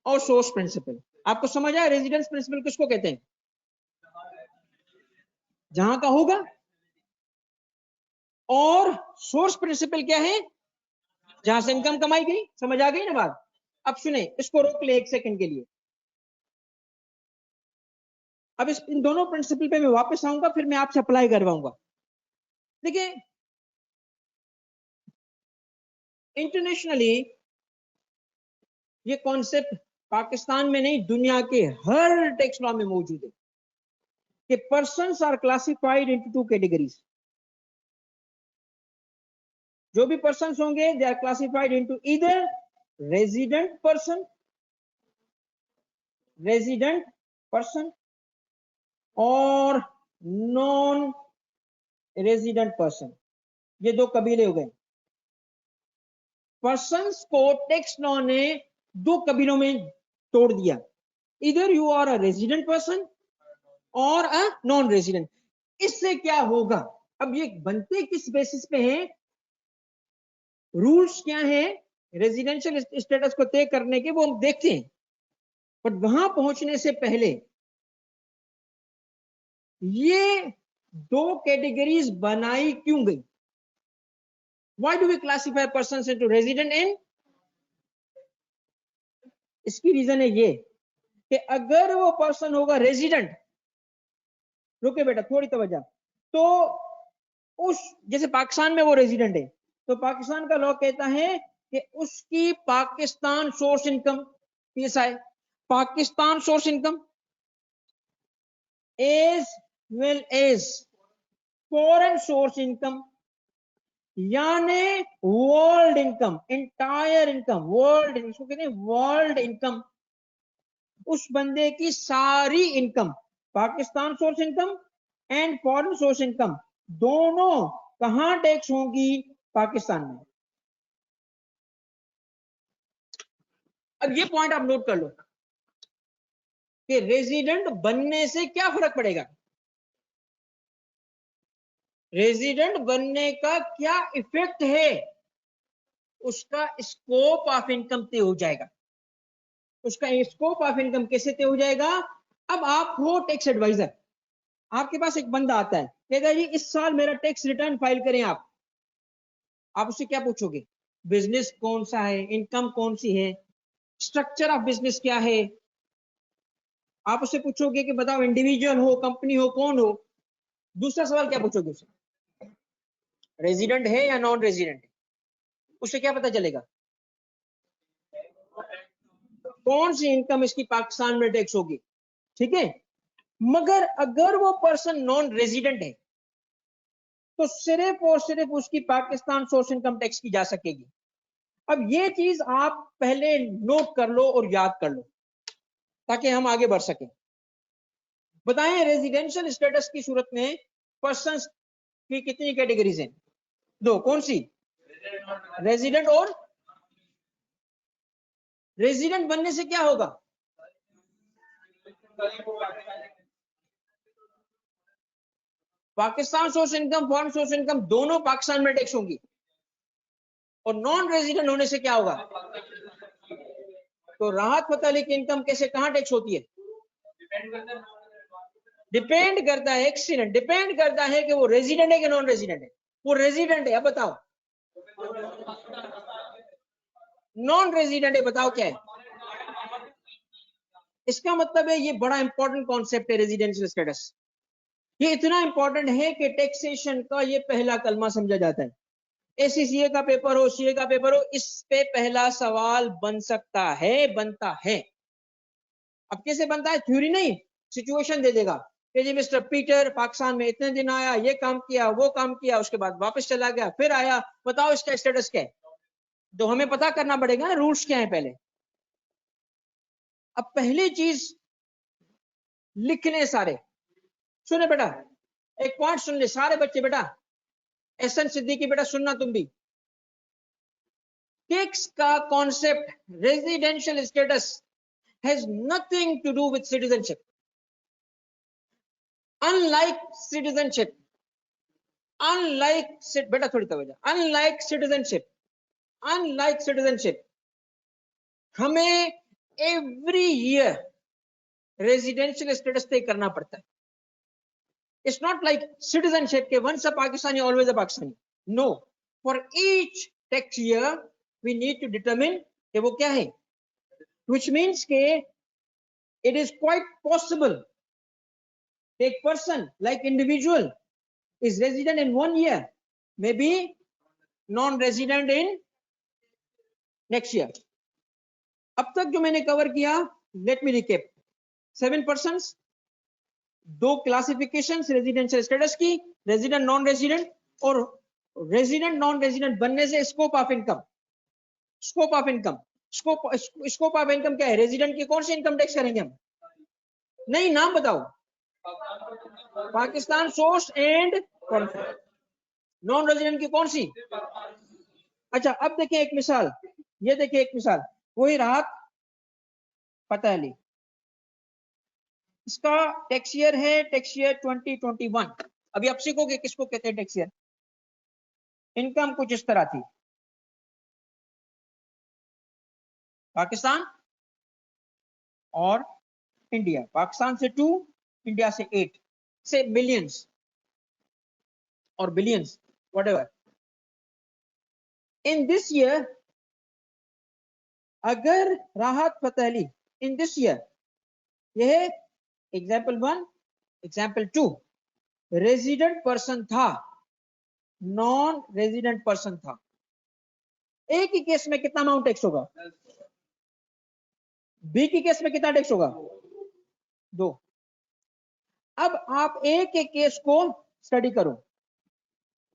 और सोर्स प्रिंसिपल। आपको समझ आया रेजिडेंस प्रिंसिपल किसको कहते हैं, जहां का होगा। और सोर्स प्रिंसिपल क्या है, जहां से इनकम कमाई गई। समझ आ गई ना बात। अब सुने, इसको रोक ले एक सेकंड के लिए। अब इन दोनों प्रिंसिपल पे मैं वापस आऊंगा, फिर मैं आपसे अप्लाई करवाऊंगा। देखिए इंटरनेशनली ये कॉन्सेप्ट पाकिस्तान में नहीं दुनिया के हर टैक्स लॉ में मौजूद है कि persons are classified into two categories. जो भी पर्सन्स होंगे they are classified into either resident person और नॉन रेजिडेंट पर्सन। ये दो कबीले हो गए। पर्सन्स को टैक्स लॉ ने दो कबीलों में तोड़ दिया, इधर you are a resident person और अ नॉन रेजिडेंट। इससे क्या होगा, अब ये बनते किस बेसिस पे हैं, रूल्स क्या है रेजिडेंशियल स्टेटस को तय करने के, वो हम देखते हैं। बट वहां पहुंचने से पहले ये दो कैटेगरीज बनाई क्यों गई। Why do we classify persons into resident and, इसकी रीजन है ये कि अगर वो पर्सन होगा रेजिडेंट, रुके बेटा थोड़ी तवज्जो, तो उस जैसे पाकिस्तान में वो रेजिडेंट है तो पाकिस्तान का लॉ कहता है कि उसकी Pakistan source income, PSI Pakistan source income as well as foreign source income, यानी world income, entire income, world, इसको कहते हैं वर्ल्ड इनकम। उस बंदे की सारी income, Pakistan source income and foreign source income, दोनों कहां टैक्स होंगी, पाकिस्तान में। अब ये पॉइंट आप नोट कर लो कि रेजिडेंट बनने से क्या फर्क पड़ेगा, रेजिडेंट बनने का क्या इफेक्ट है, उसका स्कोप ऑफ इनकम तय हो जाएगा। उसका स्कोप ऑफ इनकम कैसे तय हो जाएगा। अब आप हो टैक्स एडवाइजर, आपके पास एक बंदा आता है कहता है जी इस साल मेरा टैक्स रिटर्न फाइल करें। आप उससे क्या पूछोगे, बिजनेस कौन सा है, इनकम कौन सी है, स्ट्रक्चर ऑफ बिजनेस क्या है। आप उससे पूछोगे कि बताओ इंडिविजुअल हो, कंपनी हो, कौन हो। दूसरा सवाल क्या पूछोगे उससे, रेजिडेंट है या नॉन रेजिडेंट है। उससे क्या पता चलेगा कौन सी इनकम इसकी पाकिस्तान में टैक्स होगी, ठीक है। मगर अगर वो पर्सन नॉन रेजिडेंट है तो सिर्फ और सिर्फ उसकी पाकिस्तान सोर्स इनकम टैक्स की जा सकेगी। अब ये चीज आप पहले नोट कर लो और याद कर लो ताकि हम आगे बढ़ सकें। बताएं रेजिडेंशियल स्टेटस की सूरत में पर्सन्स की कितनी कैटेगरीज हैं, दो, कौन सी, रेजिडेंट और, रेजिडेंट बनने से क्या होगा, Pakistan source income foreign source income दोनों पाकिस्तान में टैक्स होंगी। और नॉन रेजिडेंट होने से क्या होगा, तो राहत फतेह अली की इनकम कैसे कहां टैक्स होती है, डिपेंड करता है, एक्सीलेंट, डिपेंड करता है कि वो रेजिडेंट है कि नॉन रेजिडेंट है। वो रेजिडेंट है, अब बताओ नॉन रेजिडेंट है, बताओ क्या है। इसका मतलब है ये बड़ा इंपॉर्टेंट कॉन्सेप्ट है रेजिडेंशियल स्टेटस। ये इतना इंपॉर्टेंट है कि टैक्सेशन का ये पहला कलमा समझा जाता है। ACCA का पेपर हो, CA का पेपर हो, इस पे पहला सवाल बन सकता है, बनता है। अब कैसे बनता है? थ्योरी नहीं, सिचुएशन दे देगा कि जी मिस्टर पीटर पाकिस्तान में इतने दिन आया, ये काम किया, वो काम किया, उसके बाद वापस चला गया, फिर आया, बताओ इसका स्टेटस क्या है। तो हमें पता करना पड़ेगा ना रूल्स क्या है पहले। अब पहली चीज लिख ले सारे, सुने बेटा, एक पॉइंट सुन ले सारे बच्चे बेटा, एहसन सिद्दीकी बेटा सुनना तुम भी। टेक्स का concept residential status has nothing to do with citizenship. Unlike citizenship, बेटा थोड़ी तवज्जो, अनलाइक सिटीजनशिप हमें एवरी ईयर रेजिडेंशियल स्टेटस तय करना पड़ता है। इट्स नॉट लाइक सिटीजनशिप के once a Pakistani always a Pakistani, no, for each tax year we need to determine कि वो क्या है, which means के it is quite possible a person like individual is resident in 1 year, maybe non-resident in next year. अब तक जो मैंने cover किया, let me recap. 7 persons, 2 classification residential status की, रेजिडेंट नॉन रेजिडेंट, और रेजिडेंट नॉन रेजिडेंट बनने से scope of income, scope of income, scope of income क्या है? रेजिडेंट की कौन सी इनकम टैक्स करेंगे हम? नहीं, नाम बताओ। Pakistan source and non resident की कौन सी? अच्छा, अब देखिए एक मिसाल, ये देखिए एक मिसाल, वही राहत फतेह अली, इसका टैक्स ईयर है टैक्स ईयर 2021। अभी आप सीखोगे किसको कहते हैं टैक्स ईयर। इनकम कुछ इस तरह थी, पाकिस्तान और इंडिया, पाकिस्तान से 2, इंडिया से 8, से मिलियंस और billions whatever. In this year अगर राहत Fateh Ali in this year, यह एग्जाम्पल 1, एग्जाम्पल 2 रेजिडेंट पर्सन था, नॉन रेजिडेंट पर्सन था, ए की केस में कितना अमाउंट टैक्स होगा? बी की केस में कितना टैक्स होगा? 2। अब आप ए के केस को स्टडी करो,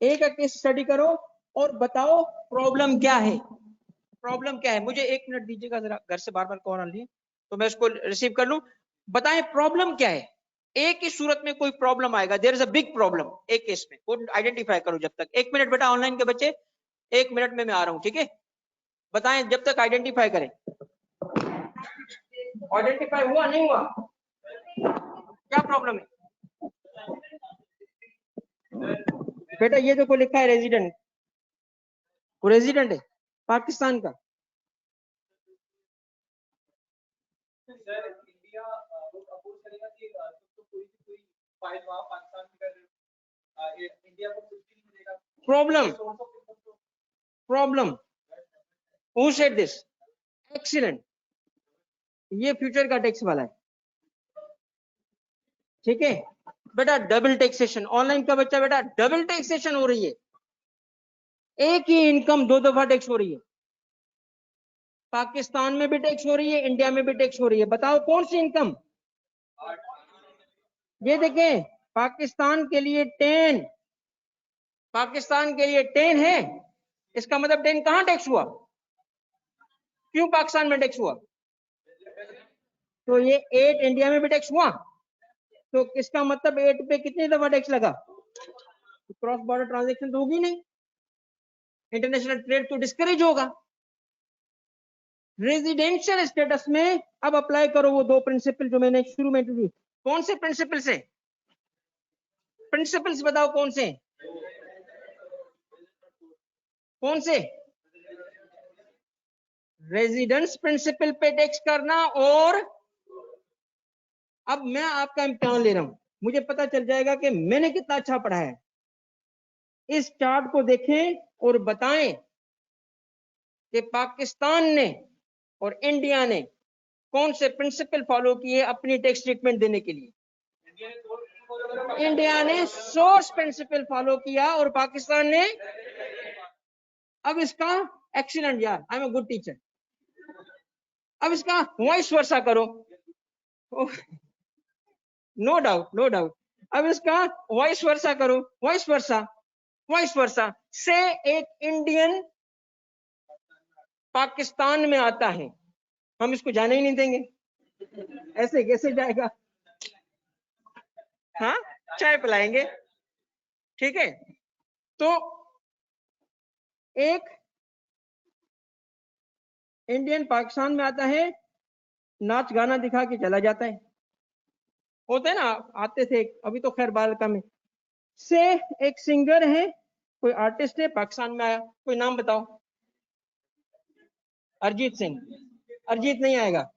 ए का केस स्टडी करो और बताओ प्रॉब्लम क्या है, प्रॉब्लम क्या है। मुझे 1 मिनट दीजिएगा, जरा घर से बार बार कॉल आ रही है तो मैं इसको रिसीव कर लूं। बताएं प्रॉब्लम क्या है। ए की सूरत में कोई प्रॉब्लम आएगा, there is a big problem a case में, वो आइडेंटिफाई करो जब तक। 1 मिनट बेटा, ऑनलाइन के बच्चे 1 मिनट में मैं आ रहा हूं, ठीक है? बताएं जब तक आइडेंटिफाई करें। आइडेंटिफाई हुआ नहीं हुआ? क्या प्रॉब्लम है बेटा? ये देखो लिखा है रेजिडेंट, वो रेजिडेंट है पाकिस्तान का। सर इंडिया वो अपोज करेगा कि तो कोई फाइल वहां पाकिस्तान में कर इंडिया को कुछ नहीं मिलेगा। Problem who said this? Excellent, ये फ्यूचर का टैक्स वाला है, ठीक है बेटा। डबल टैक्सेशन, ऑनलाइन का बच्चा बेटा, डबल टैक्सेशन हो रही है, एक ही इनकम 2 दफा टैक्स हो रही है। पाकिस्तान में भी टैक्स हो रही है, इंडिया में भी टैक्स हो रही है। बताओ कौन सी इनकम? ये देखें, पाकिस्तान के लिए 10, पाकिस्तान के लिए 10 है, इसका मतलब 10 कहां टैक्स हुआ? क्यों पाकिस्तान में टैक्स हुआ? तो ये 8 इंडिया में भी टैक्स हुआ, तो इसका मतलब 8 पे कितनी दफा टैक्स लगा? क्रॉस बॉर्डर ट्रांजैक्शन तो होगी नहीं, इंटरनेशनल ट्रेड तो डिस्करेज होगा। रेजिडेंशियल स्टेटस में अब अप्लाई करो वो 2 प्रिंसिपल जो मैंने शुरू में इंट्रोड्यूस। कौन से प्रिंसिपल्स हैं? प्रिंसिपल्स बताओ कौन से? कौन से? रेजिडेंस प्रिंसिपल पे टैक्स करना। और अब मैं आपका इम्तिहान ले रहा हूं, मुझे पता चल जाएगा कि मैंने कितना अच्छा पढ़ा है। इस चार्ट को देखें और बताएं कि पाकिस्तान ने और इंडिया ने कौन से प्रिंसिपल फॉलो किए अपनी टैक्स ट्रीटमेंट देने के लिए। इंडिया ने सोर्स प्रिंसिपल फॉलो किया और पाकिस्तान ने अब इसका एक्सीलेंट यार, I am a good teacher. अब इसका वॉइस वर्सा करो, नो डाउट नो डाउट। अब इसका वॉइस वर्सा करो, वॉइस वर्सा, वॉइस वर्सा से एक इंडियन पाकिस्तान में आता है, हम इसको जाने ही नहीं देंगे, ऐसे कैसे जाएगा? हाँ, चाय पिलाएंगे, ठीक है। तो एक इंडियन पाकिस्तान में आता है, नाच गाना दिखा के चला जाता है, होते है ना, आते थे, अभी तो खैर बाल कम है। से एक सिंगर है, कोई आर्टिस्ट है, पाकिस्तान में आया, कोई नाम बताओ। अरिजीत सिंह। अरिजीत नहीं आएगा।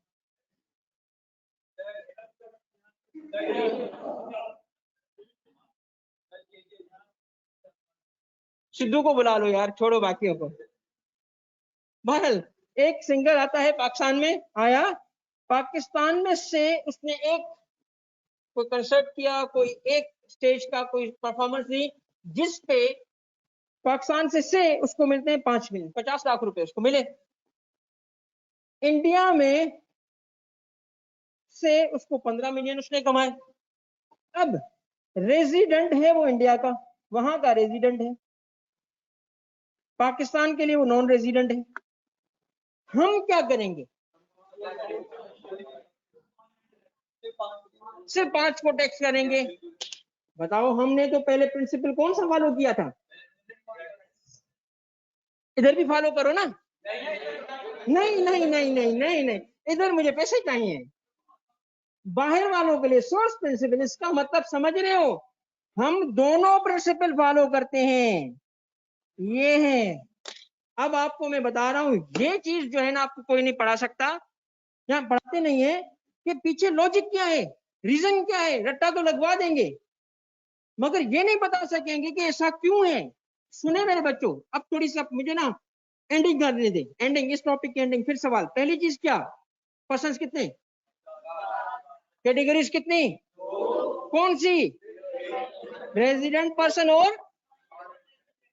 सिद्धू को बुला लो यार, छोड़ो बाकियों को। बहरहाल एक सिंगर आता है, पाकिस्तान में आया, पाकिस्तान में से उसने एक कोई कंसर्ट किया, कोई एक स्टेज का कोई परफॉर्मेंस दी, जिस पे पाकिस्तान से उसको मिलते हैं 5 मिलियन, 50 लाख रुपए उसको मिले। इंडिया में से उसको 15 मिलियन उसने कमाए। अब रेजिडेंट है वो इंडिया का, वहां का रेजिडेंट है, पाकिस्तान के लिए वो नॉन रेजिडेंट है। हम क्या करेंगे? सिर्फ 5 को टैक्स करेंगे। बताओ, हमने तो पहले प्रिंसिपल कौन सा फॉलो किया था? इधर भी फॉलो करो ना। नहीं नहीं नहीं नहीं नहीं नहीं, इधर मुझे पैसे चाहिए। बाहर वालों के लिए सोर्स प्रिंसिपल, इसका मतलब समझ रहे हो? हम दोनों प्रिंसिपल फॉलो करते हैं, ये है। अब आपको मैं बता रहा हूं, ये चीज जो है ना, आपको कोई नहीं पढ़ा सकता, यहाँ पढ़ाते नहीं है कि पीछे लॉजिक क्या है, रीजन क्या है, रट्टा तो लगवा देंगे, मगर ये नहीं बता सकेंगे कि ऐसा क्यों है। सुने मेरे बच्चों, अब थोड़ी सी मुझे ना एंडिंग करने दे, एंडिंग, इस टॉपिक की एंडिंग। फिर सवाल, पहली चीज क्या, पर्सन्स कितने, कैटेगरीज कितनी, कौन सी, रेजिडेंट पर्सन, और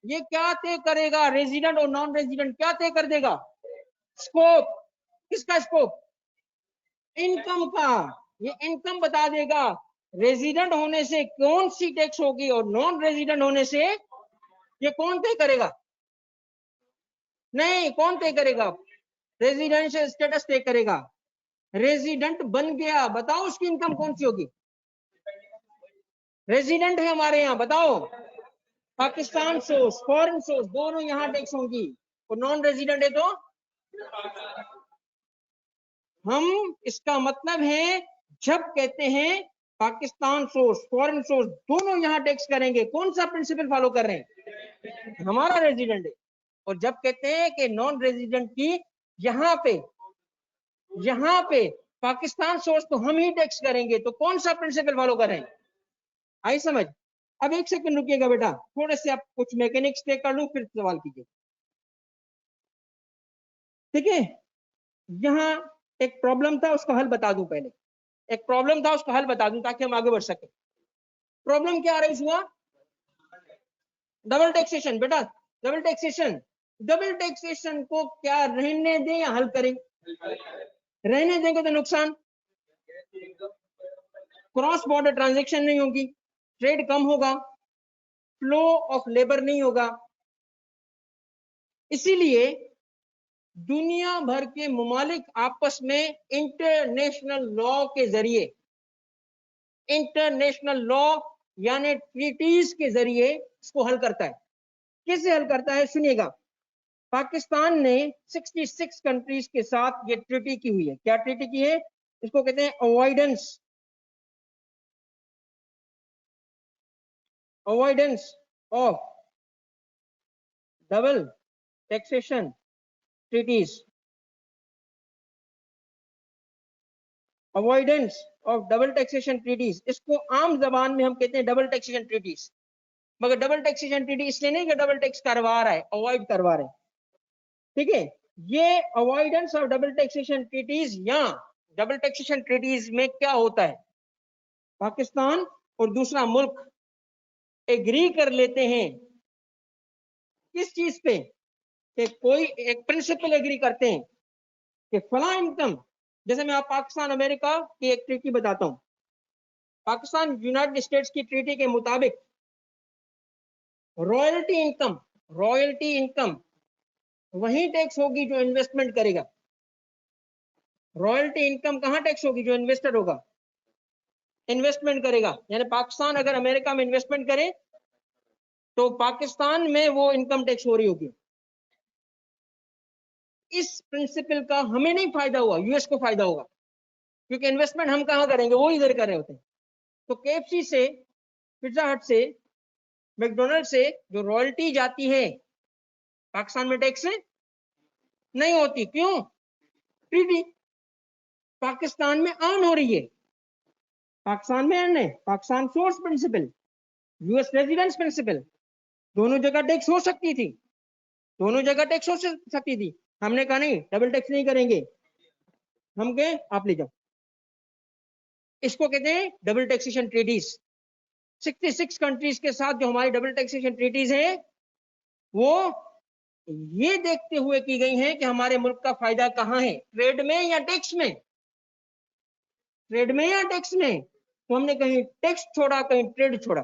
ये क्या तय करेगा, रेजिडेंट और नॉन रेजिडेंट क्या तय कर देगा? स्कोप, किसका स्कोप? इनकम का। ये इनकम बता देगा, रेजिडेंट होने से कौन सी टैक्स होगी और नॉन रेजिडेंट होने से, ये कौन तय करेगा? नहीं, कौन तय करेगा? रेजिडेंशियल स्टेटस तय करेगा। रेजिडेंट बन गया, बताओ उसकी इनकम कौन सी होगी? रेजिडेंट है हमारे यहाँ, बताओ, पाकिस्तान सोर्स, फॉरेन सोर्स, दोनों यहाँ टैक्स होंगी, और नॉन रेजिडेंट है तो हम, इसका मतलब है जब कहते हैं पाकिस्तान सोर्स, फॉरेन सोर्स, दोनों यहाँ टैक्स करेंगे, कौन सा प्रिंसिपल फॉलो कर रहे हैं? हमारा रेजिडेंट है। और जब कहते हैं कि नॉन रेजिडेंट की यहाँ पे पाकिस्तान सोर्स, तो हम ही टैक्स करेंगे, तो कौन सा प्रिंसिपल फॉलो कर रहे हैं? आई समझ? अब एक सेकंड रुकिएगा बेटा, थोड़े से आप कुछ मैकेनिक्स चेक कर लूं, फिर सवाल कीजिए, ठीक है। यहाँ एक प्रॉब्लम था, उसका हल बता दूं पहले। एक प्रॉब्लम था, उसका हल बता दूं ताकि हम आगे बढ़ सके। प्रॉब्लम क्या रही हुआ? डबल टैक्सेशन बेटा, डबल टैक्सेशन। डबल टैक्सेशन को क्या रहने दें या हल करें? रहने देंगे तो नुकसान, क्रॉस बॉर्डर ट्रांजैक्शन नहीं होगी, ट्रेड कम होगा, फ्लो ऑफ लेबर नहीं होगा। इसीलिए दुनिया भर के ममालिक आपस में इंटरनेशनल लॉ के जरिए, इंटरनेशनल लॉ यानी ट्रीटीज के जरिए इसको हल करता है। कैसे हल करता है सुनिएगा। पाकिस्तान ने 66 कंट्रीज के साथ ये ट्रीटी की हुई है। क्या ट्रीटी की है? इसको कहते हैं avoidance of double taxation treaties. Avoidance of double taxation treaties, इसको आम जबान में हम कहते हैं डबल टैक्सेशन ट्रीटीज। मगर डबल टैक्सेशन ट्रीटी इसलिए नहीं कि डबल टैक्स करवा रहा है, अवॉइड करवा रहे हैं, ठीक है। ये avoidance of double taxation treaties, या डबल टैक्सेशन ट्रीटीज में क्या होता है, पाकिस्तान और दूसरा मुल्क एग्री कर लेते हैं किस चीज पे? कि कोई एक प्रिंसिपल एग्री करते हैं कि फला इनकम, जैसे मैं आप पाकिस्तान अमेरिका की एक ट्रीटी बताता हूं, पाकिस्तान यूनाइटेड स्टेट्स की ट्रीटी के मुताबिक रॉयल्टी इनकम वही टैक्स होगी जो इन्वेस्टमेंट करेगा। रॉयल्टी इनकम कहां टैक्स होगी? जो इन्वेस्टर होगा, इन्वेस्टमेंट करेगा। यानी पाकिस्तान अगर अमेरिका में इन्वेस्टमेंट करे तो पाकिस्तान में वो इनकम टैक्स हो रही होगी। इस प्रिंसिपल का हमें नहीं फायदा हुआ, यूएस को फायदा होगा, क्योंकि इन्वेस्टमेंट हम कहां करेंगे? वो इधर कर रहे होते हैं। तो केएफसी से, पिज्जा हट से, मैकडोनल्ड से जो रॉयल्टी जाती है पाकिस्तान में टैक्स नहीं होती। क्यों? ट्रीटी पाकिस्तान में अर्न हो रही है, पाकिस्तान में अर्न है। Pakistan source principle, US residence principle, दोनों जगह टैक्स हो सकती थी, दोनों जगह टैक्स हो सकती थी। हमने कहा नहीं, डबल टैक्स नहीं करेंगे। हम गए, आप ले जाओ। इसको कहते हैं डबल टैक्सेशन ट्रीटीज। 66 कंट्रीज के साथ जो हमारी डबल टैक्सेशन ट्रीटीज हैं, वो ये देखते हुए की गई हैं कि हमारे मुल्क का फायदा कहां है, ट्रेड में या टैक्स में। ट्रेड में या टैक्स में। तो हमने कहीं टैक्स छोड़ा, कहीं ट्रेड छोड़ा,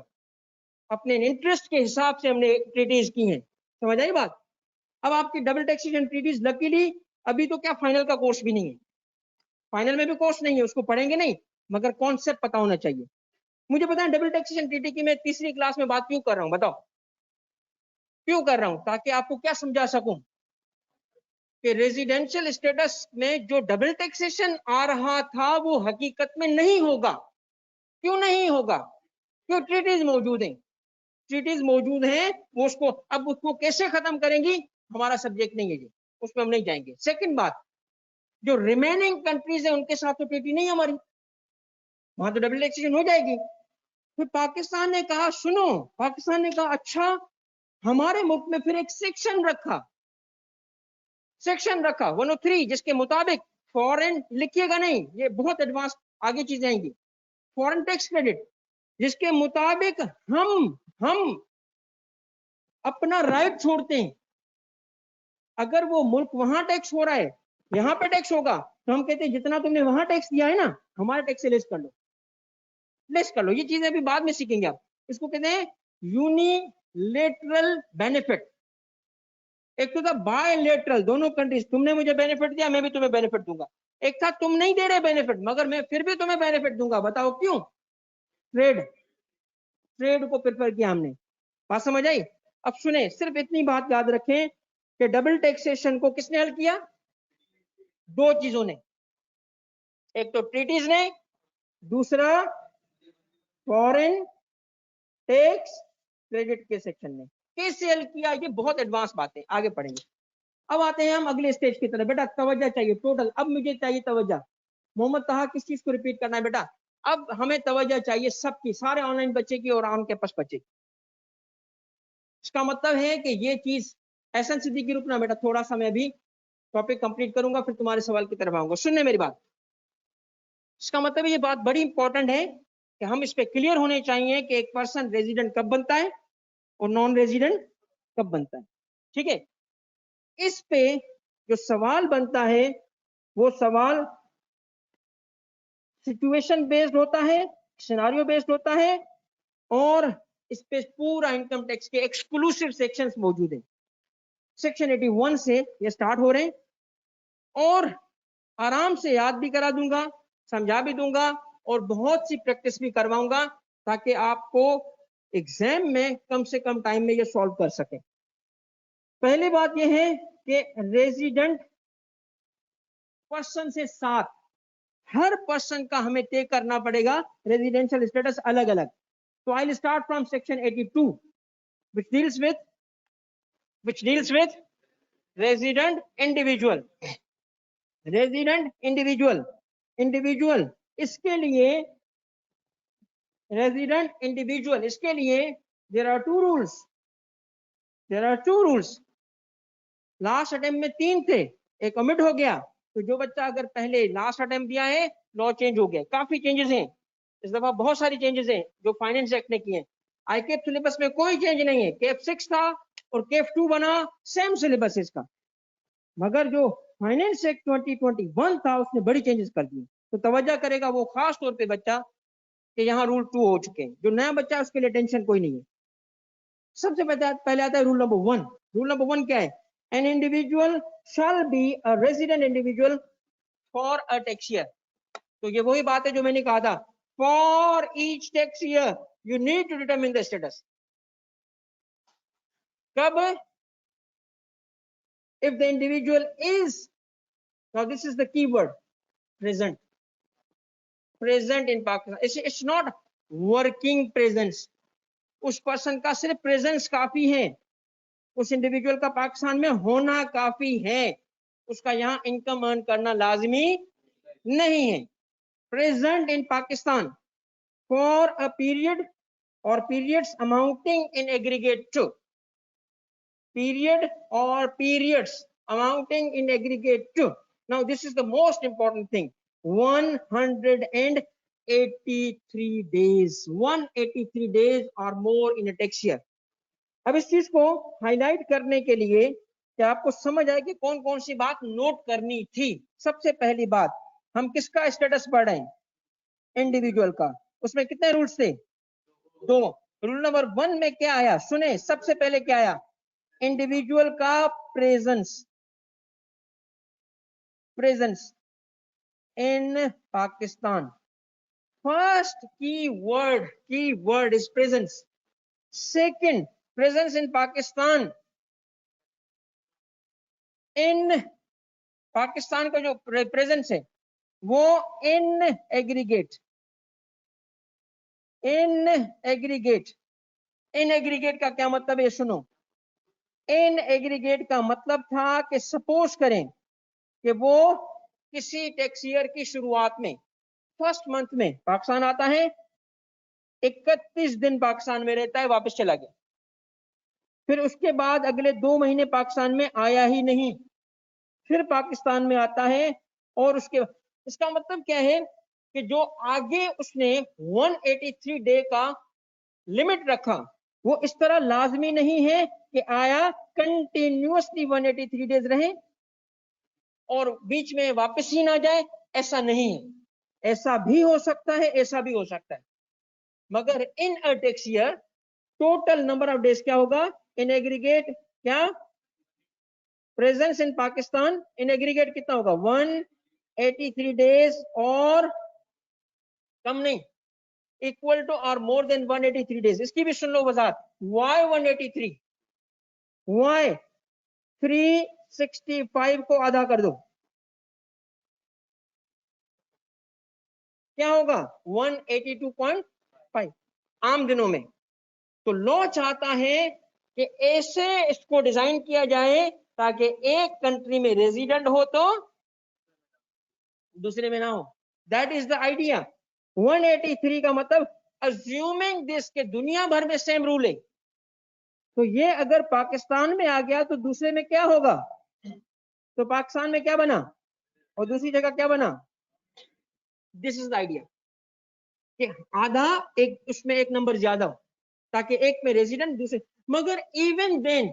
अपने इंटरेस्ट के हिसाब से हमने ट्रीटीज की हैं। समझ आई बात? अब आपकी डबल टैक्सेशन ट्रीटीज लकीली अभी तो क्या फाइनल का कोर्स भी नहीं है, फाइनल में भी कोर्स नहीं है, उसको पढ़ेंगे नहीं, मगर कॉन्सेप्ट पता होना चाहिए। मुझे पता है डबल टैक्सेशन ट्रीटी की मैं तीसरी क्लास में बात क्यों कर रहा हूं, बताओ क्यों कर रहा हूं? ताकि आपको क्या समझा सकूं कि रेजिडेंशियल स्टेटस में जो डबल टैक्सेशन आ रहा था वो हकीकत में नहीं होगा। क्यों नहीं होगा? क्यों? ट्रीटीज मौजूद हैं, ट्रीटीज मौजूद हैं। वो उसको अब उसको कैसे खत्म करेंगी हमारा सब्जेक्ट नहीं है जी, उसमें हम नहीं जाएंगे। सेकंड बात, जो रिमेनिंग कंट्रीज है उनके साथ तो ट्रीटी नहीं हमारी, वहां तो डबल टैक्सेशन हो जाएगी। फिर पाकिस्तान ने कहा, सुनो, पाकिस्तान ने कहा अच्छा, हमारे मुल्क में फिर एक सेक्शन रखा 103, जिसके मुताबिक फॉरेन, लिखिएगा नहीं, ये बहुत एडवांस आगे चीजें आएंगी, फॉरेन टैक्स क्रेडिट, जिसके मुताबिक हम अपना राइट छोड़ते हैं। अगर वो मुल्क वहां टैक्स हो रहा है, यहाँ पे टैक्स होगा, तो हम कहते हैं जितना तुमने वहां टैक्स दिया है ना, हमारे टैक्स से लेस कर लो, लेस कर लो। ये चीजें अभी बाद में सीखेंगे आप। इसको कहते हैं यूनिलेटरल बेनिफिट। एक तो था बायलेटरल, दोनों कंट्रीज, तुमने मुझे बेनिफिट दिया, मैं भी तुम्हें बेनिफिट दूंगा। एक था तुम नहीं दे रहे बेनिफिट, मगर मैं फिर भी तुम्हें बेनिफिट दूंगा। बताओ क्यों? ट्रेड को प्रेफर किया हमने। बात समझ आई? अब सुने, सिर्फ इतनी बात याद रखें कि डबल टैक्सेशन को किसने हल किया? दो चीजों ने, एक तो ट्रीटीज ने, दूसरा फॉरेन टैक्स क्रेडिट के सेक्शन ने। कैसे हल किया? ये बहुत एडवांस बातें आगे पढ़ेंगे। अब आते हैं हम अगले स्टेज की तरफ। बेटा तवज्जो चाहिए टोटल, अब मुझे चाहिए तवज्जो। मोहम्मद तहा, किस चीज को रिपीट करना है बेटा? अब हमें तवज्जो चाहिए सबकी, सारे ऑनलाइन बच्चे की और ऑन कैंपस बच्चे की। इसका मतलब है कि ये चीज एहसन सिद्दीकी, रुकना बेटा थोड़ा सा, मैं भी टॉपिक कंप्लीट करूंगा, फिर तुम्हारे सवाल की तरफ आऊंगा। सुनने मेरी बात। इसका मतलब ये बात बड़ी इंपॉर्टेंट है कि हम इस पे क्लियर होने चाहिए कि एक पर्सन रेजिडेंट कब बनता है और नॉन रेजिडेंट कब बनता है। ठीक है? इस पे जो सवाल बनता है वो सवाल सिचुएशन बेस्ड होता है, सिनारियो बेस्ड होता है, और इस पे पूरा इनकम टैक्स के एक्सक्लूसिव सेक्शंस मौजूद हैं। सेक्शन 81 से ये स्टार्ट हो रहे हैं, और आराम से याद भी करा दूंगा, समझा भी दूंगा, और बहुत सी प्रैक्टिस भी करवाऊंगा, ताकि आपको एग्जाम में कम से कम टाइम में ये सॉल्व कर सके। पहली बात ये है कि रेजिडेंट पर्सन से साथ हर पर्सन का हमें तय करना पड़ेगा रेजिडेंशियल स्टेटस अलग अलग। तो I will start from section 82 which deals with resident individual। इसके लिए रेजिडेंट इंडिविजुअल, इसके लिए there are two rules. Last attempt में 3 थे, एक ओमिट हो गया। तो जो बच्चा अगर पहले लास्ट अटेम्प्ट दिया है, लॉ चेंज हो गया, काफी चेंजेस हैं इस दफा, बहुत सारी चेंजेस हैं जो फाइनेंस एक्ट ने किए हैं। आईकेप सिलेबस में कोई चेंज नहीं है। केप 6 था, और केफ 2 बना सेम सिलेबस इसका, मगर जो फाइनेंस एक्ट 2021 था उसने बड़ी चेंजेस कर दी। तो तवज्जो करेगा वो खास तौर पे बच्चा कि यहाँ रूल 2 हो चुके हैं। जो नया बच्चा है उसके लिए टेंशन कोई नहीं है। सबसे पहले आता है रूल नंबर 1। रूल नंबर 1 क्या है? An individual shall be a resident individual for a tax year. तो ये वही बात है जो मैंने कहा था, for each tax year you need to determine the status. कब? if the individual is, now this is the key word, present in Pakistan. It's not working presence. उस पर्सन का सिर्फ प्रेजेंस काफी है, उस इंडिविजुअल का पाकिस्तान में होना काफी है, उसका यहाँ इनकम अर्न करना लाजमी नहीं है। Present in Pakistan for a period or periods amounting in aggregate to, period or periods amounting in aggregate to, now this is the most important thing, 183 days, 183 days or more in a tax year. अब इस चीज को highlight करने के लिए कि आपको समझ आए कि कौन कौन सी बात नोट करनी थी। सबसे पहली बात, हम किसका स्टेटस पढ़ रहे हैं? इंडिविजुअल का। उसमें कितने रूल्स थे? 2। रूल नंबर 1 में क्या आया? सुने, सबसे पहले क्या आया? इंडिविजुअल का presence in Pakistan. First key word is presence. Second, presence in Pakistan, in Pakistan का जो प्रेजेंस है वो इन एग्रीगेट का क्या मतलब है? सुनो, इन एग्रीगेट का मतलब था कि सपोज करें कि वो किसी टैक्स ईयर की शुरुआत में फर्स्ट मंथ में पाकिस्तान आता है, 31 दिन पाकिस्तान में रहता है, वापस चला गया, फिर उसके बाद अगले 2 महीने पाकिस्तान में आया ही नहीं, फिर पाकिस्तान में आता है, और उसके इसका मतलब क्या है कि जो आगे उसने 183 डे का लिमिट रखा वो इस तरह लाजमी नहीं है कि आया कंटिन्यूअसली 183 डेज रहे और बीच में वापस ही ना जाए, ऐसा नहीं है। ऐसा भी हो सकता है, ऐसा भी हो सकता है, मगर in a tax year total number of days क्या होगा? इन एग्रीगेट क्या? Presence in Pakistan in aggregate कितना होगा? 183 डेज और कम नहीं, इक्वल टू और मोर देन 183 डेज। इसकी भी सुन लो वजाहत। वाई 183? वाई 365 को आधा कर दो, क्या होगा? 182.5 आम दिनों में। तो लॉ चाहता है कि ऐसे इसको डिजाइन किया जाए ताकि एक कंट्री में रेजिडेंट हो तो दूसरे में ना हो। That is the idea. 183 का मतलब अज्यूमिंग दिस के दुनिया भर में सेम रूल है, तो ये अगर पाकिस्तान में आ गया तो दूसरे में क्या होगा? तो पाकिस्तान में क्या बना और दूसरी जगह क्या बना? दिस इज द आइडिया कि आधा एक उसमें एक नंबर ज्यादा हो ताकि एक में रेजिडेंट दूसरे। मगर even then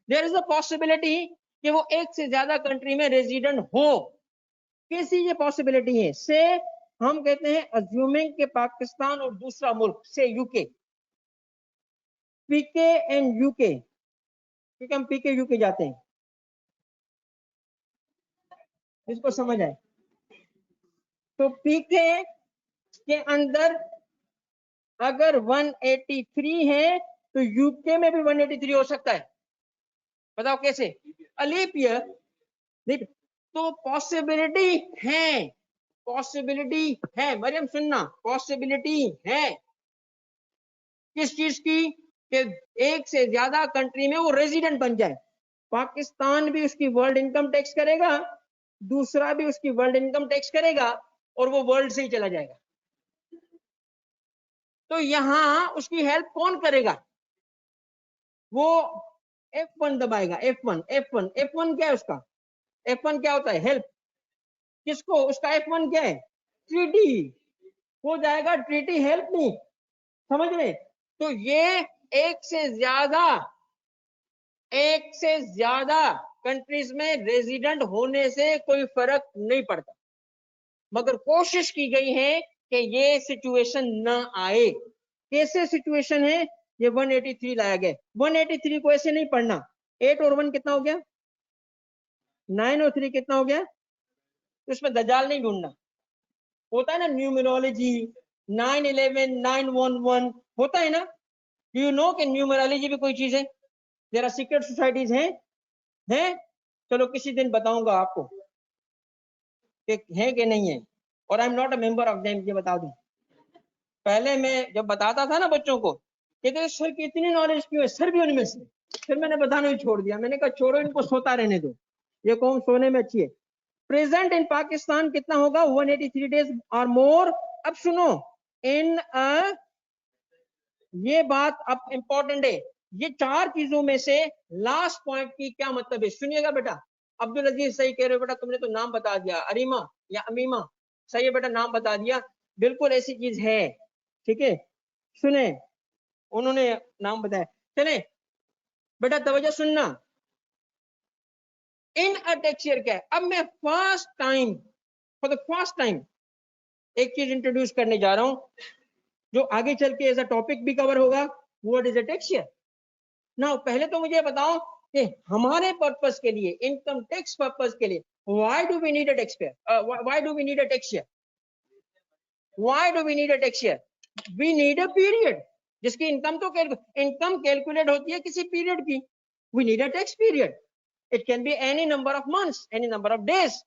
there is a possibility कि वो एक से ज्यादा कंट्री में रेजिडेंट हो। कैसी ये पॉसिबिलिटी है? से हम कहते हैं अज्यूमिंग के पाकिस्तान और दूसरा मुल्क से यूके, पीके एंड यूके, क्योंकि हम पीके यूके जाते हैं, इसको समझ आए। तो पीके के अंदर अगर 183 है तो यूके में भी 183 हो सकता है। बताओ कैसे? Leap year. तो पॉसिबिलिटी है मरियम, सुनना, पॉसिबिलिटी है किस चीज की? कि एक से ज्यादा कंट्री में वो रेजिडेंट बन जाए। पाकिस्तान भी उसकी वर्ल्ड इनकम टैक्स करेगा, दूसरा भी उसकी वर्ल्ड इनकम टैक्स करेगा, और वो वर्ल्ड से ही चला जाएगा। तो यहां उसकी हेल्प कौन करेगा? वो F1 दबाएगा। F1 क्या है उसका? F1 क्या होता है? हेल्प। किसको? उसका F1 क्या है? ट्रीटी हो जाएगा, ट्रीटी हेल्प नहीं, समझ रहे? तो ये एक से ज्यादा एक से ज्यादा कंट्रीज में रेजिडेंट होने से कोई फर्क नहीं पड़ता, मगर कोशिश की गई है कि ये सिचुएशन ना आए। कैसे सिचुएशन है? ये 183 लाया गया। 183 को ऐसे नहीं पढ़ना, 8 और 1 कितना हो गया? 9 और 3 कितना हो गया? तो इसमें दजाल नहीं ढूंढना। होता है ना न्यूमरोलॉजी, 911 911 होता है ना। डू यू नो कि न्यूमरोलॉजी भी कोई चीज है? जरा सीक्रेट सोसाइटीज हैं। चलो किसी दिन बताऊंगा आपको कि है कि नहीं है, और I am not a member of them, ये बता दूं। पहले मैं जब बताता था ना बच्चों को, कहते सर की इतनी नॉलेज क्यों है, सर भी उनमें से। फिर मैंने बताना ही छोड़ दिया, मैंने कहा छोड़ो इनको, सोता रहने दो, ये कौन सोने में अच्छी है। प्रेजेंट इन पाकिस्तान कितना होगा? 183 डेज और मोर। अब सुनो, इन ये बात अब इंपॉर्टेंट है। ये 4 चीजों में से लास्ट पॉइंट की क्या मतलब है, सुनिएगा बेटा। अब्दुल अजीज सही कह रहे हो बेटा, तुमने तो नाम बता दिया, अरीमा या अमीमा, सही है बेटा, नाम बता दिया, बिल्कुल ऐसी चीज है। ठीक है, सुने, उन्होंने नाम बताया। चले बेटा, तवज्जो सुनना। इन अ टैक्स ईयर क्या है? अब मैं फॉर द फर्स्ट टाइम एक चीज इंट्रोड्यूस करने जा रहा हूं, जो आगे चल के एज अ टॉपिक भी कवर होगा। What is a tax year? Now पहले तो मुझे बताओ कि हमारे पर्पस के लिए, इनकम टैक्स पर्पस के लिए, why do we need a taxpayer? Why do we need a tax year? Why do we need a tax year? We need a period जिसकी इनकम तो इनकम कैलकुलेट होती है किसी period की। We need a tax period. It can be any number of months, any number of days.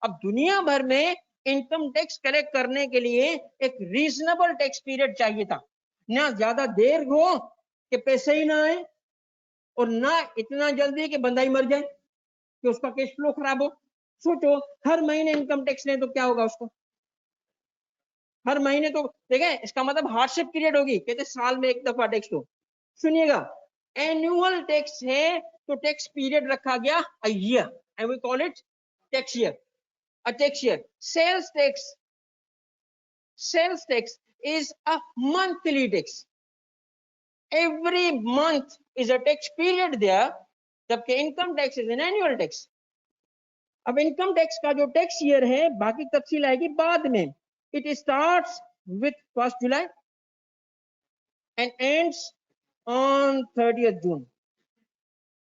अब दुनिया भर में इनकम टैक्स कलेक्ट करने के लिए एक रीजनेबल टैक्स पीरियड चाहिए था, ना ज्यादा देर हो कि पैसे ही ना आए, और ना इतना जल्दी कि बंदा ही मर जाए, कि उसका कैश फ्लो खराब हो। सोचो, हर महीने इनकम टैक्स लें तो क्या होगा उसको? हर महीने तो देखें, इसका मतलब हार्डशिप पीरियड होगी, कहते साल में एक दफा टैक्स दो। सुनिएगा, एनुअल टैक्स है तो टैक्स पीरियड रखा गया a year, and we call it tax year. A tax year. Sales tax is a monthly tax. Every month is a tax period there, जबकि income tax is an annual tax. अब income tax का जो tax year है, बाकी तफसील आएगी बाद में। It starts with 1 July and ends on 30th June.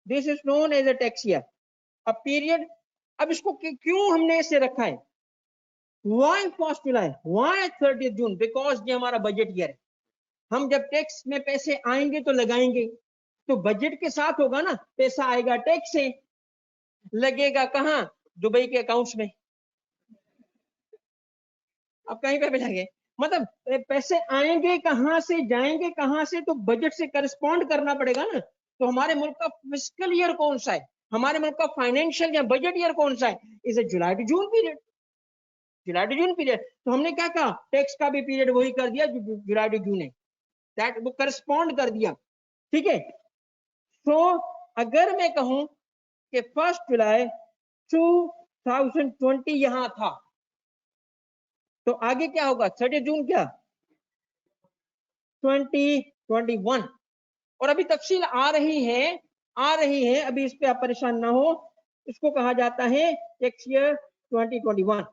This is known as a tax year, a period. अब इसको क्यों हमने इसे रखा है? Why 1 July? Why 30th June? Because ये हमारा बजट ईयर है। हम जब टैक्स में पैसे आएंगे तो लगाएंगे, तो बजट के साथ होगा ना, पैसा आएगा टैक्स से, लगेगा कहाँ? दुबई के अकाउंट्स में। अब कहीं पे भी लगे, मतलब पैसे आएंगे कहां से, जाएंगे कहां से, तो बजट से करस्पॉन्ड करना पड़ेगा ना। तो हमारे मुल्क का फिस्कल ईयर कौन सा है, हमारे मुल्क का फाइनेंशियल या बजट ईयर कौन सा है? Is a July to June period. July to June period. तो हमने क्या कहा, टैक्स का भी पीरियड वही कर दिया जो जुलाई टू जून है, दैट वो करस्पॉन्ड कर दिया। ठीक है। तो अगर मैं कहूं कि 1 जुलाई 2020 यहां था, तो आगे क्या होगा? 30 जून क्या? 2021। और अभी तफसील आ रही है, अभी इस पे आप परेशान ना हो। इसको कहा जाता है टैक्स ईयर 2021।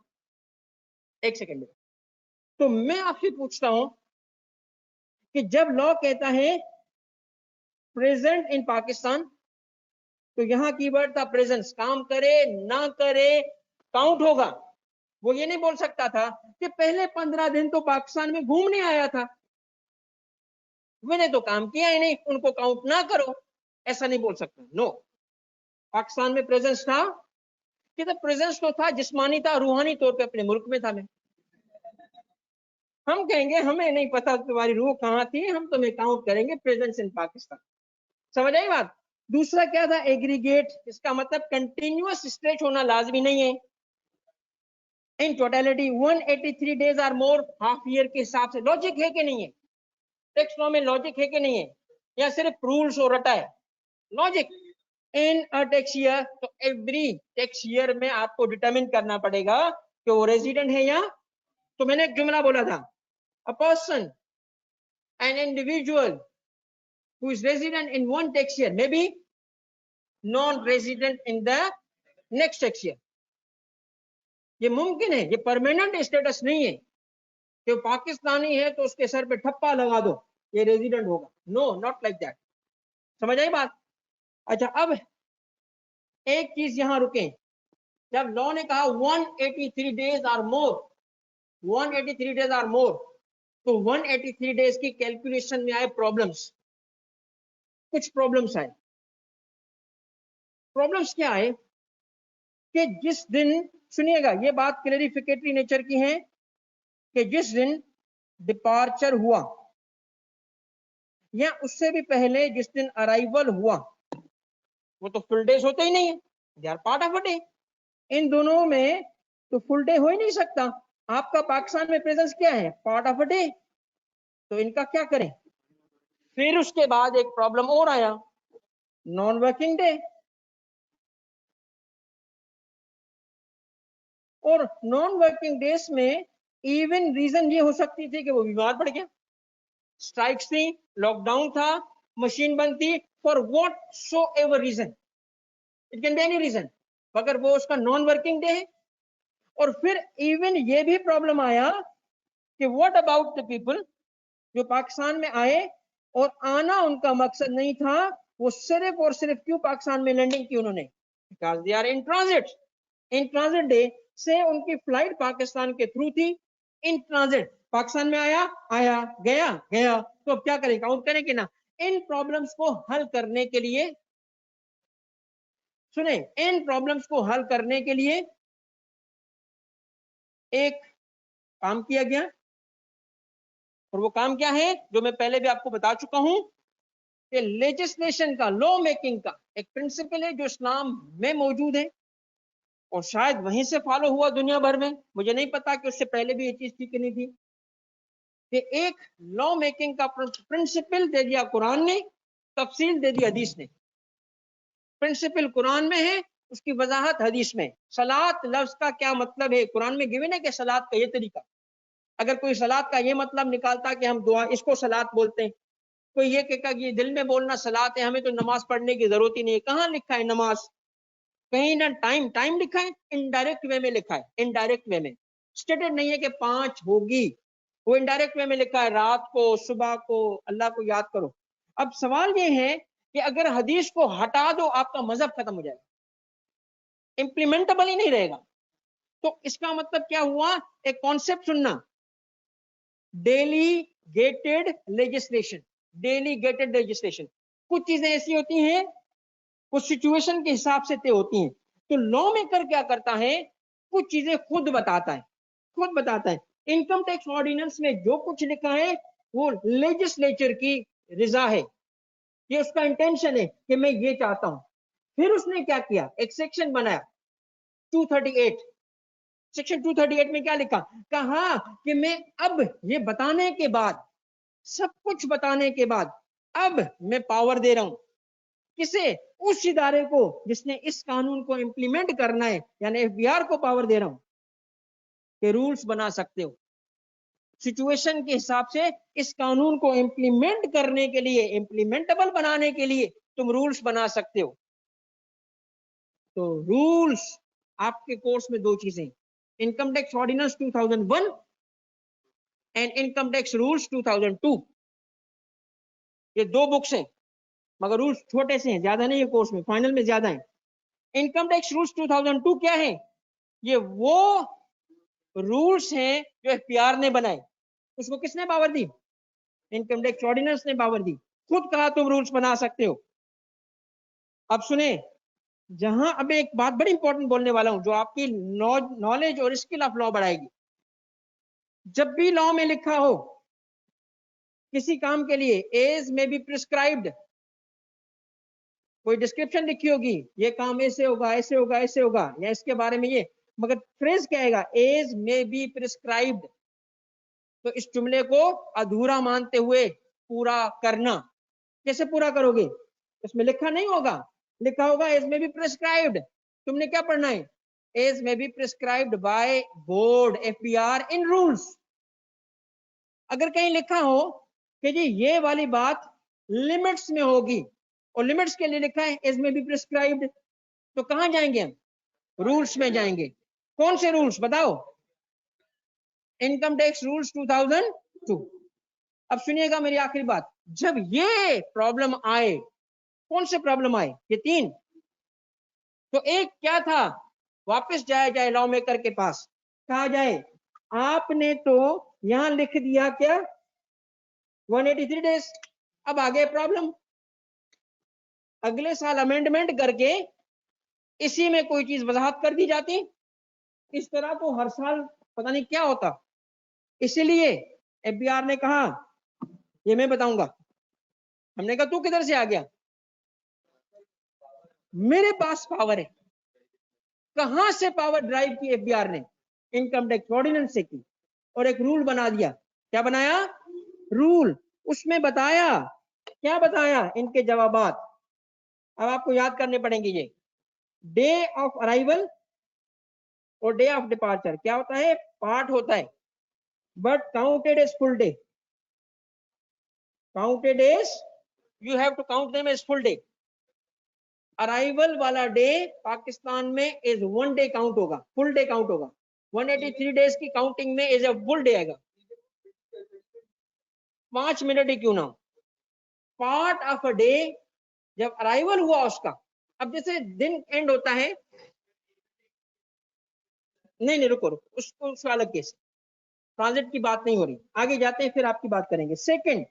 एक सेकेंड। तो मैं आपसे पूछता हूं कि जब लॉ कहता है प्रेजेंट इन पाकिस्तान, तो यहां कीवर्ड था प्रेजेंस, काम करे ना करे काउंट होगा। वो ये नहीं बोल सकता था कि पहले 15 दिन तो पाकिस्तान में घूमने आया था, मैंने तो काम किया ही नहीं, उनको काउंट ना करो। ऐसा नहीं बोल सकता। नो, पाकिस्तान में प्रेजेंस था कि तो प्रेजेंस तो था, जिस्मानी था, रूहानी तौर पे अपने मुल्क में था मैं। हम कहेंगे हमें नहीं पता तुम्हारी रूह कहाँ थी, हम तुम्हें काउंट करेंगे प्रेजेंस इन पाकिस्तान। समझ आई बात? दूसरा क्या था? एग्रीगेट। इसका मतलब कंटिन्यूअस स्ट्रेच होना लाजमी नहीं है। In totality 183 days or more, half year के हिसाब से। लॉजिक है कि नहीं है? टेक्स्ट लॉ में लॉजिक है कि नहीं है, या सिर्फ रूल्स और रटा है? Logic. In a tax year, तो एवरी टैक्स ईयर में आपको डिटरमिन करना पड़ेगा कि वो रेजिडेंट है या। तो मैंने एक जुमला बोला था, a person, an individual who is resident in one tax year may be non resident in the next 6 year. ये मुमकिन है, ये परमानेंट स्टेटस नहीं है कि पाकिस्तानी है तो उसके सर पे ठप्पा लगा दो ये रेजिडेंट होगा। No, not like that. समझ आई बात? अच्छा, अब एक चीज यहां रुके। जब लॉ ने कहा 183 days or more, 183 days or more, तो 183 डेज की कैलकुलेशन में आए प्रॉब्लम्स, कुछ प्रॉब्लम्स आए। प्रॉब्लम्स क्या आए कि जिस दिन, सुनिएगा ये बात क्लेरिफिकेटरी नेचर की है, कि जिस दिन डिपार्चर हुआ या उससे भी पहले जिस दिन अराइवल हुआ, वो तो फुल डेज होते ही नहीं है, they are part of a day. इन दोनों में तो फुल डे हो ही नहीं सकता। आपका पाकिस्तान में प्रेजेंस क्या है? Part of a day. तो इनका क्या करें? फिर उसके बाद एक प्रॉब्लम और आया, नॉन वर्किंग डे। और नॉन वर्किंग डेज में इवन रीजन ये हो सकती थी कि वो बीमार पड़ गया, स्ट्राइक्स थी, लॉकडाउन था, मशीन बंद थी, for whatsoever reason, it can be any reason, मगर वो उसका नॉन वर्किंग डे है। और फिर इवन ये भी प्रॉब्लम आया कि व्हाट अबाउट द पीपल जो पाकिस्तान में आए और आना उनका मकसद नहीं था, वो सिर्फ और सिर्फ क्यों पाकिस्तान में लैंडिंग की उन्होंने? Because they are in transit. In transit day से उनकी फ्लाइट पाकिस्तान के थ्रू थी। इन ट्रांजिट पाकिस्तान में आया, आया, गया, गया, तो अब क्या करें? काउंट करें कि ना? इन प्रॉब्लम्स को हल करने के लिए, सुने, इन प्रॉब्लम्स को हल करने के लिए एक काम किया गया। और वो काम क्या है? जो मैं पहले भी आपको बता चुका हूं कि लेजिस्लेशन का, लॉ मेकिंग का एक प्रिंसिपल है जो इस्लाम में मौजूद है और शायद वहीं से फॉलो हुआ दुनिया भर में। मुझे नहीं पता कि उससे पहले भी ये चीज थी कि नहीं थी, कि एक लॉ मेकिंग का प्रिंसिपल दे दिया कुरान ने, तफसील दे दी हदीस ने। प्रिंसिपल कुरान में है, उसकी वजाहत हदीस में। सलात लफ्ज का क्या मतलब है? कुरान में गिवन है कि सलात का ये तरीका। अगर कोई सलात का ये मतलब निकालता कि हम दुआ, इसको सलात बोलते हैं, कोई ये कहता कि ये दिल में बोलना सलात है, हमें तो नमाज पढ़ने की जरूरत ही नहीं है, कहाँ लिखा है नमाज? कहीं ना टाइम टाइम लिखा है, इनडायरेक्ट वे में लिखा है, इनडायरेक्ट वे में स्टेटेड नहीं है कि 5 होगी, वो इनडायरेक्ट वे में लिखा है, रात को, सुबह को, अल्लाह को याद करो। अब सवाल ये है कि अगर हदीस को हटा दो, आपका मजहब खत्म हो जाएगा, इंप्लीमेंटेबल ही नहीं रहेगा। तो इसका मतलब क्या हुआ? एक कॉन्सेप्ट सुनना, डेलीगेटेड लेजिस्लेशन। डेलीगेटेड लेजिस्लेशन, कुछ चीजें ऐसी होती हैं कुछ सिचुएशन के हिसाब से तय होती हैं। तो लॉ मेकर क्या करता है? कुछ चीजें खुद बताता है, खुद बताता है। इनकम टैक्स ऑर्डिनेंस में जो कुछ लिखा है वो लेजिस्लेचर की रिजा है, ये उसका इंटेंशन है कि मैं ये चाहता हूं। फिर उसने क्या किया? एक सेक्शन बनाया 238। सेक्शन 238 में क्या लिखा? कहा कि मैं अब ये बताने के बाद, सब कुछ बताने के बाद, अब मैं पावर दे रहा हूं किसे? उस इदारे को जिसने इस कानून को इंप्लीमेंट करना है, यानी एफबीआर को पावर दे रहा हूं कि रूल्स बना सकते हो सिचुएशन के हिसाब से। इस कानून को इंप्लीमेंट करने के लिए, इंप्लीमेंटेबल बनाने के लिए तुम रूल्स बना सकते हो। तो रूल्स आपके कोर्स में दो चीजें, income tax ordinance 2001 and income tax rules 2002। ये दो बुक्स हैं, मगर रूल्स छोटे से हैं, ज्यादा नहीं है कोर्स में, फाइनल में ज्यादा है। इनकम टैक्स रूल्स 2002 क्या है? ये वो रूल्स हैं जो एफपीआर ने बनाए। उसको किसने पावर दी? इनकम टैक्स ऑर्डिनेंस ने पावर दी, खुद कहा तुम रूल्स बना सकते हो। अब सुने, जहां अब एक बात बड़ी इंपॉर्टेंट बोलने वाला हूं जो आपकी नॉलेज और स्किल ऑफ लॉ बढ़ाएगी। जब भी लॉ में लिखा हो किसी काम के लिए एज में बी प्रिस्क्राइब्ड, कोई डिस्क्रिप्शन लिखी होगी, ये काम ऐसे होगा, ऐसे होगा, ऐसे होगा, या इसके बारे में ये, मगर फ्रेज क्या आएगा? एज में बी प्रिस्क्राइब्ड। तो इस जुमले को अधूरा मानते हुए पूरा करना। कैसे पूरा करोगे? इसमें लिखा नहीं होगा, लिखा होगा एज में बी प्रिस्क्राइब्ड। तुमने क्या पढ़ना है? एज में be prescribed by board FBR in rules. अगर कहीं लिखा हो कि जी ये वाली बात लिमिट्स में होगी, और लिमिट्स के लिए लिखा है एज में बी प्रिस्क्राइब्ड। तो कहां जाएंगे हम? रूल्स में जाएंगे। कौन से रूल्स बताओ? Income tax rules 2002। अब सुनिएगा मेरी आखिरी बात, जब ये प्रॉब्लम आए, कौन से प्रॉब्लम आए? ये तीन। तो एक क्या था? वापस जाया जाए लॉ मेकर के पास, कहा जाए आपने तो यहां लिख दिया क्या 183 डेज। अब आगे प्रॉब्लम, अगले साल अमेंडमेंट करके इसी में कोई चीज वजाहत कर दी जाती। इस तरह तो हर साल पता नहीं क्या होता। इसीलिए एफबीआर ने कहा, ये मैं बताऊंगा। हमने कहा तू किधर से आ गया? मेरे पास पावर है। कहां से पावर ड्राइव की एफबीआर ने? इनकम टैक्स ऑर्डिनेंस से की, और एक रूल बना दिया। क्या बनाया? रूल। उसमें बताया, क्या बताया? इनके जवाबात अब आपको याद करने पड़ेंगे। ये डे ऑफ अराइवल और डे ऑफ डिपार्चर क्या होता है? पार्ट होता है, but counted as full day. Counted as, you have to count them as full day. Arrival वाला डे पाकिस्तान में एज 1 डे काउंट होगा, फुल डे काउंट होगा। 183 डेज की काउंटिंग में एज ए फुल डे आएगा। 5 मिनट ही क्यों ना, पार्ट ऑफ अ डे जब अराइवल हुआ उसका। अब जैसे दिन एंड होता है, नहीं रुको उसको, उसका अलग केस, ट्रांजिट की बात नहीं हो रही, आगे जाते हैं फिर आपकी बात करेंगे। सेकंड,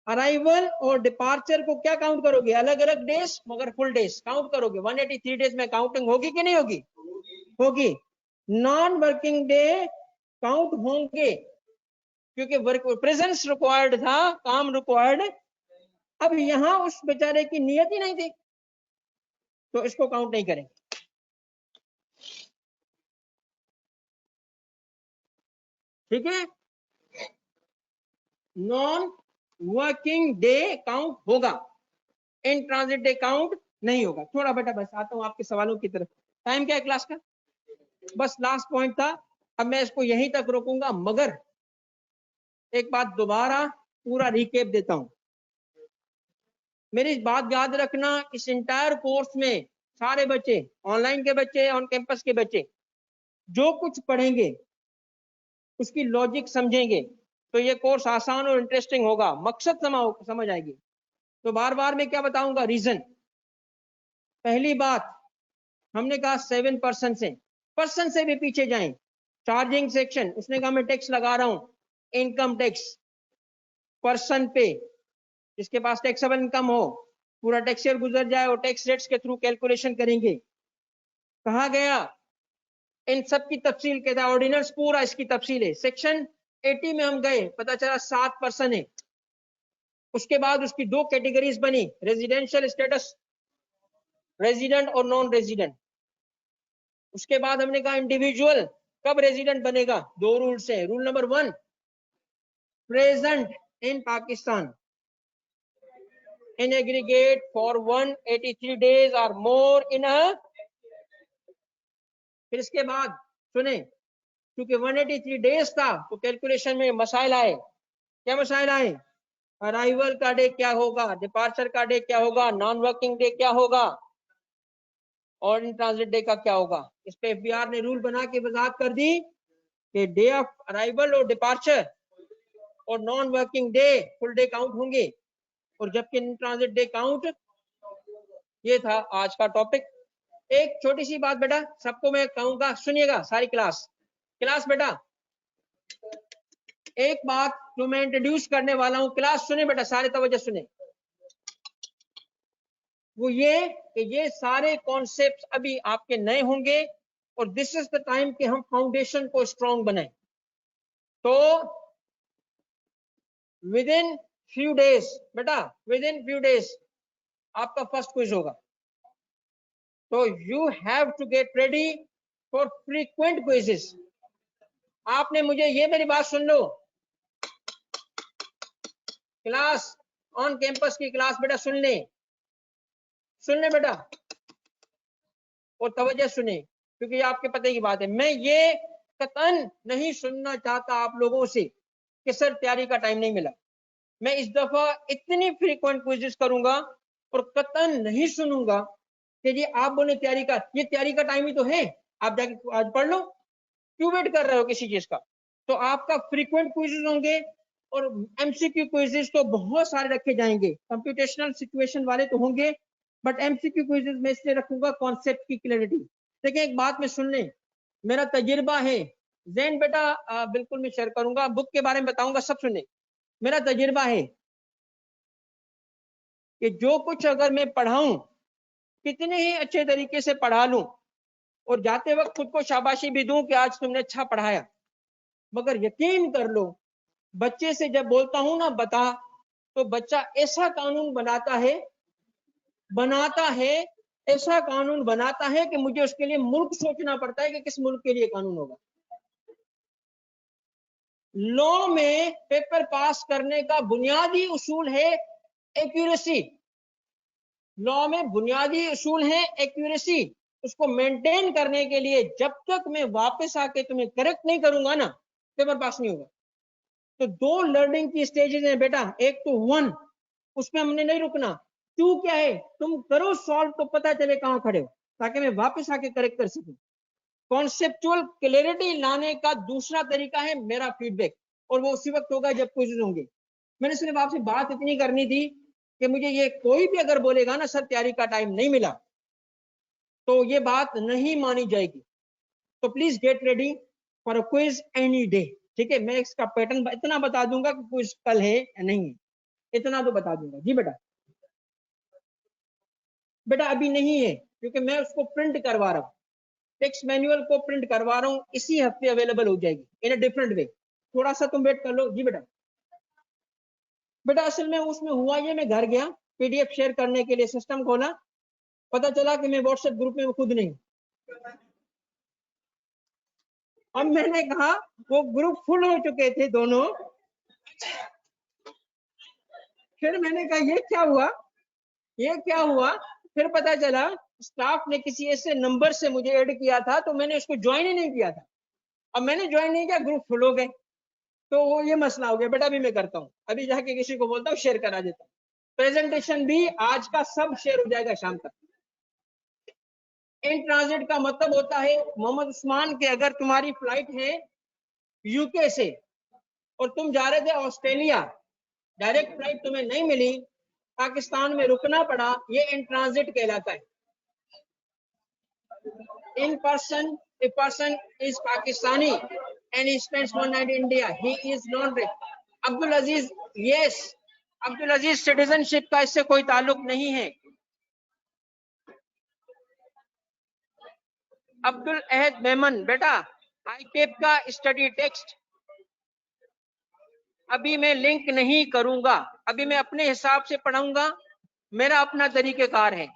अराइवल और डिपार्चर को क्या काउंट करोगे? अलग अलग डेज मगर फुल डेज काउंट करोगे। 183 डेज में काउंटिंग होगी कि नहीं होगी? होगी। नॉन वर्किंग डे काउंट होंगे, क्योंकि वर्क प्रेजेंस रिक्वायर्ड था, काम रिक्वायर्ड। अब यहां उस बेचारे की नियत ही नहीं थी, तो इसको काउंट नहीं करेंगे। ठीक है, नॉन वर्किंग डे काउंट होगा, इन ट्रांजिट डे काउंट नहीं होगा। थोड़ा बेटा बस आता हूं आपके सवालों की तरफ। टाइम क्या है क्लास का? बस लास्ट पॉइंट था, अब मैं इसको यहीं तक रोकूंगा, मगर एक बात दोबारा पूरा रिकेप देता हूं। मेरी बात याद रखना, इस इंटायर कोर्स में सारे बच्चे, ऑनलाइन के बच्चे, ऑन कैंपस के बच्चे, जो कुछ पढ़ेंगे उसकी लॉजिक समझेंगे तो ये कोर्स आसान और इंटरेस्टिंग होगा, मकसद समझ आएगी। तो बार बार मैं क्या बताऊंगा? रीजन। पहली बात, हमने कहा 7% से, पर्सन से भी पीछे जाएं। चार्जिंग सेक्शन, उसने कहा मैं टैक्स लगा रहा हूं, इनकम टैक्स पर्सन पे, जिसके पास टैक्सेबल इनकम हो, पूरा टैक्स ईयर गुजर जाए और टैक्स रेट्स के थ्रू कैलकुलेशन करेंगे। कहा गया इन सब की तफसील के था, ऑर्डिनेंस पूरा इसकी तफसील है। सेक्शन 80 में हम गए, पता चला 7% है। उसके बाद उसकी दो कैटेगरीज बनी, रेजिडेंशियल स्टेटस, रेजिडेंट और नॉन रेजिडेंट। उसके बाद हमने कहा इंडिविजुअल कब रेजिडेंट बनेगा? दो रूल्स है। Rule number 1, present in Pakistan in aggregate for 183 days or more in a। फिर इसके बाद सुने, क्योंकि 183 डेज था तो कैलकुलेशन में मसाइल आए। क्या मसाइल आए? अराइवल का डे क्या होगा, डिपार्चर का डे क्या होगा, नॉन वर्किंग डे क्या होगा, और इन ट्रांजिट डे का क्या होगा। इस पे एफबीआर ने रूल बना के वजाहत कर दी कि डे ऑफ अराइवल और डिपार्चर और non working day full day count होंगे, और जबकि इन ट्रांजिट डे काउंट। ये था आज का टॉपिक। एक छोटी सी बात बेटा, सबको मैं कहूंगा, सुनिएगा सारी क्लास। क्लास बेटा, एक बात जो मैं इंट्रोड्यूस करने वाला हूं, क्लास सुने बेटा, सारे तवज्जो सुने। वो ये कि ये सारे कॉन्सेप्ट्स अभी आपके नए होंगे, और दिस इज द टाइम कि हम फाउंडेशन को स्ट्रॉन्ग बनाएं। तो विद इन फ्यू डेज बेटा, विद इन फ्यू डेज आपका फर्स्ट क्विज होगा। तो you have to get ready for frequent quizzes. आपने मुझे, ये मेरी बात सुन लो, क्लास ऑन कैंपस की क्लास बेटा सुन ले बेटा, और तवज्जो सुने, क्योंकि ये आपके पते की बात है। मैं ये कतन नहीं सुनना चाहता आप लोगों से कि सर तैयारी का टाइम नहीं मिला। मैं इस दफा इतनी फ्रीक्वेंट क्विज़ेस करूंगा और कतन नहीं सुनूंगा कि जी आप बोले तैयारी का, ये तैयारी का टाइम ही तो है, आप जाके आज पढ़ लो, क्यों वेट कर रहे हो किसी चीज का। तो आपका फ्रीक्वेंट क्विजेज होंगे और एमसीक्यू क्विजेज तो बहुत सारे रखे जाएंगे, कंप्यूटेशनल सिचुएशन वाले तो होंगे, बट एमसीक्यू क्विजेज में इसलिए रखूंगा कॉन्सेप्ट की क्लैरिटी। देखिए एक बात में सुन लें, मेरा तजुर्बा है जैन बेटा, बिल्कुल मैं शेयर करूंगा, बुक के बारे में बताऊंगा, सब सुने। मेरा तजुर्बा है कि जो कुछ अगर मैं पढ़ाऊं, कितने ही अच्छे तरीके से पढ़ा लूं और जाते वक्त खुद को शाबाशी भी दूं कि आज तुमने अच्छा पढ़ाया, मगर यकीन कर लो बच्चे से जब बोलता हूं ना बता, तो बच्चा ऐसा कानून बनाता है, ऐसा कानून बनाता है कि मुझे उसके लिए मुल्क सोचना पड़ता है कि किस मुल्क के लिए कानून होगा। लॉ में पेपर पास करने का बुनियादी उसूल है एक्यूरेसी। लॉ में बुनियादी उसूल है एक्यूरेसी। उसको मेंटेन करने के लिए जब तक मैं वापस आके तुम्हें करेक्ट नहीं करूंगा ना, पेपर पास नहीं होगा। तो दो लर्निंग की स्टेजेस हैं बेटा, एक तो 1, उसमें हमने नहीं रुकना। 2 क्या है, तुम करो सॉल्व तो पता चले कहां खड़े हो, ताकि मैं वापस आके करेक्ट कर सकूं। कॉन्सेप्चुअल क्लैरिटी लाने का दूसरा तरीका है मेरा फीडबैक, और वो उसी वक्त होगा जब क्विज़ होंगे। मैंने सिर्फ आपसे बात इतनी करनी थी कि मुझे ये कोई भी अगर बोलेगा ना सर तैयारी का टाइम नहीं मिला, तो ये बात नहीं मानी जाएगी। तो please get ready for a quiz any day, ठीक है। मैं इसका पैटर्न इतना बता दूंगा कि क्विज कल है या नहीं है, इतना तो बता दूंगा। जी बेटा, बेटा अभी नहीं है क्योंकि मैं उसको प्रिंट करवा रहा हूँ, टेक्स्ट मैनुअल को प्रिंट करवा रहा हूँ, इसी हफ्ते अवेलेबल हो जाएगी इन अ डिफरेंट वे। थोड़ा सा तुम वेट कर लो। जी बेटा, बेटा असल में उसमें हुआ ये, मैं घर गया पीडीएफ शेयर करने के लिए सिस्टम खोला, पता चला कि मैं व्हाट्सएप ग्रुप में खुद नहीं। अब मैंने कहा वो ग्रुप फुल हो चुके थे दोनों, फिर मैंने कहा ये क्या हुआ, ये क्या हुआ। फिर पता चला स्टाफ ने किसी ऐसे नंबर से मुझे ऐड किया था, तो मैंने उसको ज्वाइन ही नहीं किया था। अब मैंने ज्वाइन नहीं किया, ग्रुप फुल हो गए, तो वो ये मसला हो गया। बेटा अभी मैं करता हूँ, अभी जाके किसी को बोलता हूँ शेयर करा देता हूँ। प्रेजेंटेशन भी आज का सब शेयर हो जाएगा शाम तक। इन ट्रांजिट का मतलब होता है मोहम्मद उस्मान के अगर तुम्हारी फ्लाइट है यूके से और तुम जा रहे थे ऑस्ट्रेलिया, डायरेक्ट फ्लाइट तुम्हें नहीं मिली, पाकिस्तान में रुकना पड़ा, ये इन ट्रांजिट कहलाता है। In person, a person is Pakistani and he spends one night in India, he is non-rich. Abdul Aziz, yes, Abdul Aziz citizenship का इससे कोई ताल्लुक नहीं है। अब्दुल अहद मेमन, बेटा आईकेप का स्टडी टेक्स्ट अभी मैं लिंक नहीं करूंगा, अभी मैं अपने हिसाब से पढ़ाऊंगा, मेरा अपना तरीकेकार है,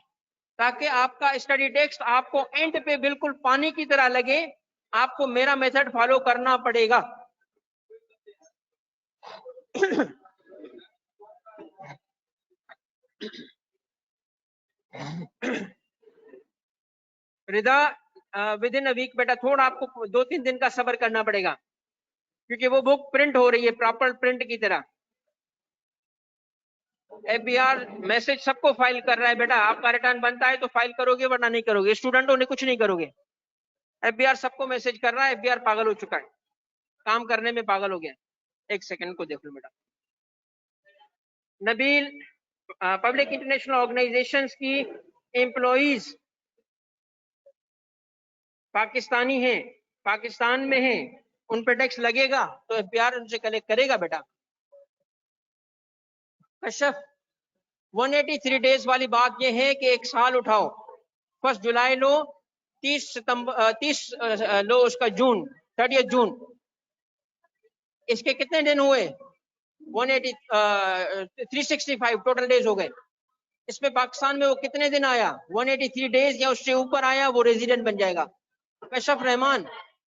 ताकि आपका स्टडी टेक्स्ट आपको एंड पे बिल्कुल पानी की तरह लगे। आपको मेरा मेथड फॉलो करना पड़ेगा। रिदा, विद इन अ वीक बेटा, थोड़ा आपको 2-3 दिन का सब्र करना पड़ेगा, क्योंकि वो बुक प्रिंट हो रही है प्रॉपर प्रिंट की तरह। एफबीआर मैसेज सबको फाइल कर रहा है बेटा, आपका रिटर्न बनता है तो फाइल करोगे, वरना नहीं करोगे। स्टूडेंटों ने कुछ नहीं करोगे, एफबीआर सबको मैसेज कर रहा है। एफबीआर पागल हो चुका है, काम करने में पागल हो गया। एक सेकंड को देख लो बेटा। नबील, पब्लिक इंटरनेशनल ऑर्गेनाइजेशंस की एम्प्लॉइज पाकिस्तानी हैं, पाकिस्तान में हैं, उन पर टैक्स लगेगा तो एफबीआर उनसे कलेक्ट करेगा बेटा। कशफ 183 डेज वाली बात यह है कि एक साल उठाओ, 1 जुलाई लो, 30 सितंबर 30 लो उसका जून 30 जून, इसके कितने दिन हुए 365 टोटल डेज हो गए। इसमें पाकिस्तान में वो कितने दिन आया 183 डेज या उससे ऊपर आया, वो रेजिडेंट बन जाएगा। कशफ रहमान,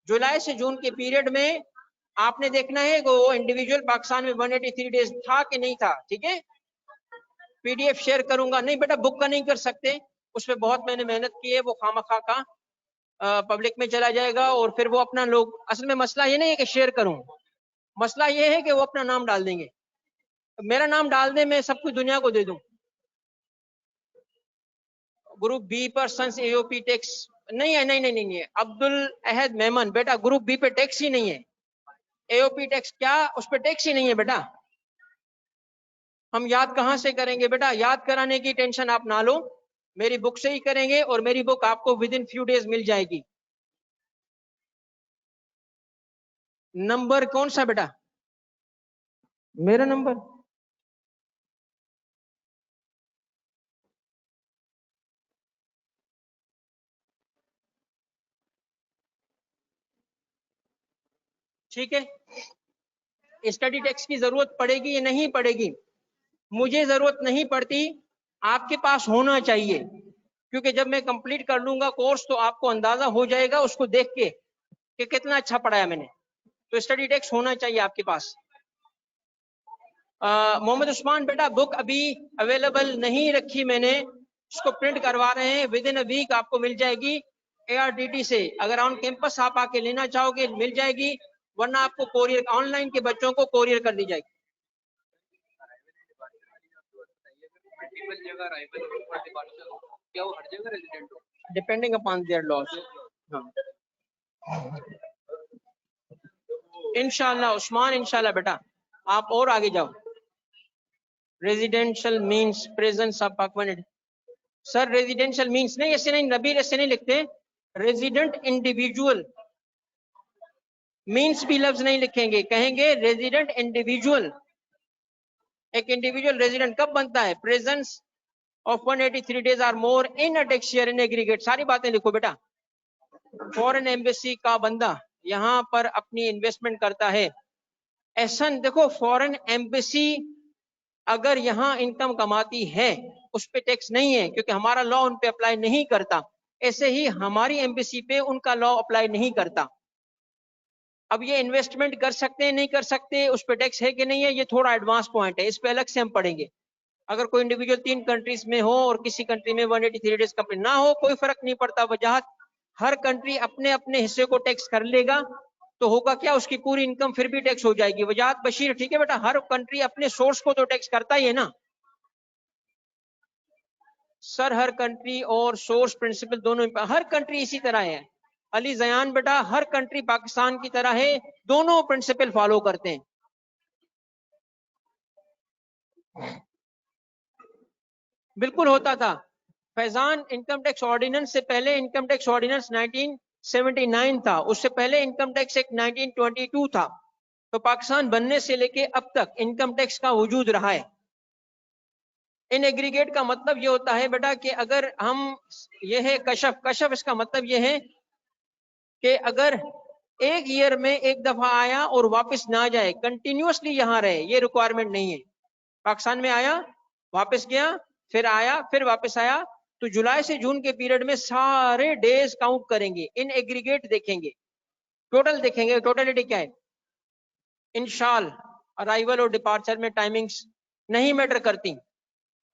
जुलाई से जून के पीरियड में आपने देखना है कि वो इंडिविजुअल पाकिस्तान में 183 डेज था कि नहीं था, ठीक है। पीडीएफ शेयर करूंगा, नहीं बेटा बुक का नहीं कर सकते, उसमें बहुत मैंने मेहनत की है, वो खामखा का पब्लिक में चला जाएगा और फिर वो अपना लोग, असल में मसला ये नहीं है कि शेयर करूं, मसला ये है कि वो अपना नाम डाल देंगे, मेरा नाम डाल दे, मैं सब कुछ दुनिया को दे दूं। ग्रुप बी पर सन्स एओपी टैक्स नहीं है, नहीं है। अब्दुल अहद मेमन, बेटा ग्रुप बी पे टैक्स ही नहीं है। एओपी टैक्स क्या, उस पर टैक्स ही नहीं है बेटा। हम याद कहां से करेंगे बेटा, याद कराने की टेंशन आप ना लो, मेरी बुक से ही करेंगे, और मेरी बुक आपको विद इन फ्यू डेज मिल जाएगी। नंबर कौन सा बेटा, मेरा नंबर? ठीक है, स्टडी टेक्स्ट की जरूरत पड़ेगी या नहीं पड़ेगी? मुझे जरूरत नहीं पड़ती, आपके पास होना चाहिए, क्योंकि जब मैं कंप्लीट कर लूंगा कोर्स तो आपको अंदाजा हो जाएगा उसको देख के कि कितना अच्छा पढ़ाया मैंने। तो स्टडी टेक्स्ट होना चाहिए आपके पास। मोहम्मद उस्मान, बेटा बुक अभी अवेलेबल नहीं रखी मैंने, इसको प्रिंट करवा रहे हैं, विद इन अ वीक आपको मिल जाएगी ARDT से। अगर ऑन कैंपस आप आके लेना चाहोगे मिल जाएगी, वरना आपको कोरियर, ऑनलाइन के बच्चों को कोरियर कर दी जाएगी। Depending upon their loss. इंशाल्लाह उस्मान, इंशाल्लाह बेटा आप और आगे जाओ। Residential means presence of permanent. Sir residential means नहीं, ऐसे नहीं नबील, ऐसे नहीं लिखते, रेजिडेंट इंडिविजुअल। मींस भी लफ्ज नहीं लिखेंगे, कहेंगे रेजिडेंट इंडिविजुअल। एक इंडिविजुअल रेजिडेंट कब बनता है? Presence of 183 days or more in a tax year in aggregate. सारी बातें लिखो बेटा। फॉरेन एम्बेसी का बंदा यहां पर अपनी इन्वेस्टमेंट करता है। एहसन देखो, फॉरेन एम्बेसी अगर यहां इनकम कमाती है उस पे टैक्स नहीं है, क्योंकि हमारा लॉ उन पे अप्लाई नहीं करता। ऐसे ही हमारी एम्बेसी पे उनका लॉ अप्लाई नहीं करता। अब ये इन्वेस्टमेंट कर सकते हैं नहीं कर सकते, उस पे टैक्स है कि नहीं है, ये थोड़ा एडवांस पॉइंट है, इस पे अलग से हम पढ़ेंगे। अगर कोई इंडिविजुअल 3 कंट्रीज में हो और किसी कंट्री में 183 डेज कंप्लीट ना हो, कोई फर्क नहीं पड़ता, वजाहत हर कंट्री अपने अपने हिस्से को टैक्स कर लेगा, तो होगा क्या, उसकी पूरी इनकम फिर भी टैक्स हो जाएगी। वजाहत बशीर, ठीक है बेटा, हर कंट्री अपने सोर्स को तो टैक्स करता ही है ना सर। हर कंट्री और सोर्स प्रिंसिपल दोनों, हर कंट्री इसी तरह है। अली जयान बेटा, हर कंट्री पाकिस्तान की तरह है, दोनों प्रिंसिपल फॉलो करते हैं। बिल्कुल होता था फैजान, इनकम टैक्स ऑर्डिनेंस से पहले इनकम टैक्स ऑर्डिनेंस 1979 था, उससे पहले इनकम टैक्स एक्ट 1922 था। तो पाकिस्तान बनने से लेके अब तक इनकम टैक्स का वजूद रहा है। इन एग्रीगेट का मतलब ये होता है बेटा कि अगर हम, ये है कशफ, कशफ इसका मतलब ये है कि अगर एक ईयर में एक दफा आया और वापस ना जाए, कंटिन्यूअसली यहां रहे, ये रिक्वायरमेंट नहीं है। पाकिस्तान में आया, वापस गया, फिर आया, फिर वापस आया, तो जुलाई से जून के पीरियड में सारे डेज काउंट करेंगे, इन एग्रीगेट देखेंगे, टोटल देखेंगे। टोटलिटी क्या है? इंशाल अराइवल और डिपार्चर में टाइमिंग्स नहीं मैटर करती।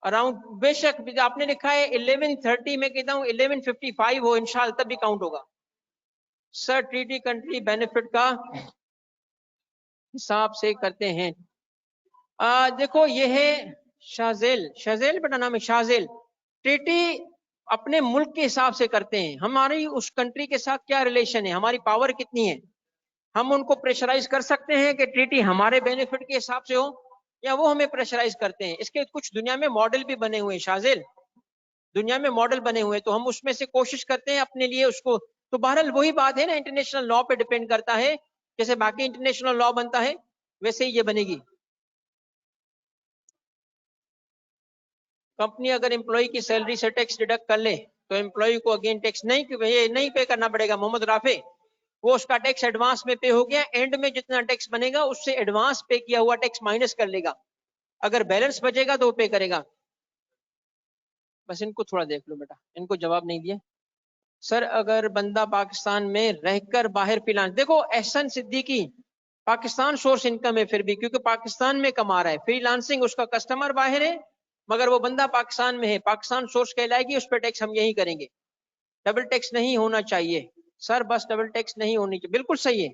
अराउंड, बेशक आपने लिखा है 11:30, में कहता हूं 11:55 हो इंशाल, तब भी काउंट होगा। सर ट्रीटी कंट्री बेनिफिट का हिसाब से करते हैं। देखो ये है शाजेल, शाजेल बेटा नाम है शाजेल। ट्रीटी अपने मुल्क के हिसाब से करते हैं, हमारी उस कंट्री के साथ क्या रिलेशन है, हमारी पावर कितनी है, हम उनको प्रेशराइज कर सकते हैं कि ट्रीटी हमारे बेनिफिट के हिसाब से हो, या वो हमें प्रेशराइज करते हैं। इसके कुछ दुनिया में मॉडल भी बने हुए हैं शाजेल, दुनिया में मॉडल बने हुए हैं, तो हम उसमें से कोशिश करते हैं अपने लिए उसको। तो बहरहाल वही बात है ना, इंटरनेशनल लॉ पे डिपेंड करता है, जैसे बाकी इंटरनेशनल लॉ बनता है वैसे ही ये बनेगी। कंपनी अगर एम्प्लॉय की सैलरी से टैक्स डिडक्ट कर ले तो एम्प्लॉय को अगेन टैक्स नहीं पे करना पड़ेगा मोहम्मद राफे, वो उसका टैक्स एडवांस में पे हो गया, एंड में जितना टैक्स बनेगा उससे एडवांस पे किया हुआ टैक्स माइनस कर लेगा, अगर बैलेंस बचेगा तो वो पे करेगा। बस इनको थोड़ा देख लो बेटा, इनको जवाब नहीं दिया। सर अगर बंदा पाकिस्तान में रहकर बाहर फ्रीलांस, देखो एहसन सिद्दीकी पाकिस्तान सोर्स इनकम है फिर भी, क्योंकि पाकिस्तान में कमा रहा है, फ्रीलांसिंग उसका कस्टमर बाहर है मगर वो बंदा पाकिस्तान में है, पाकिस्तान सोर्स कहलाएगी, उस पर टैक्स हम यही करेंगे। डबल टैक्स नहीं होना चाहिए सर, बस डबल टैक्स नहीं होनी चाहिए, बिल्कुल सही है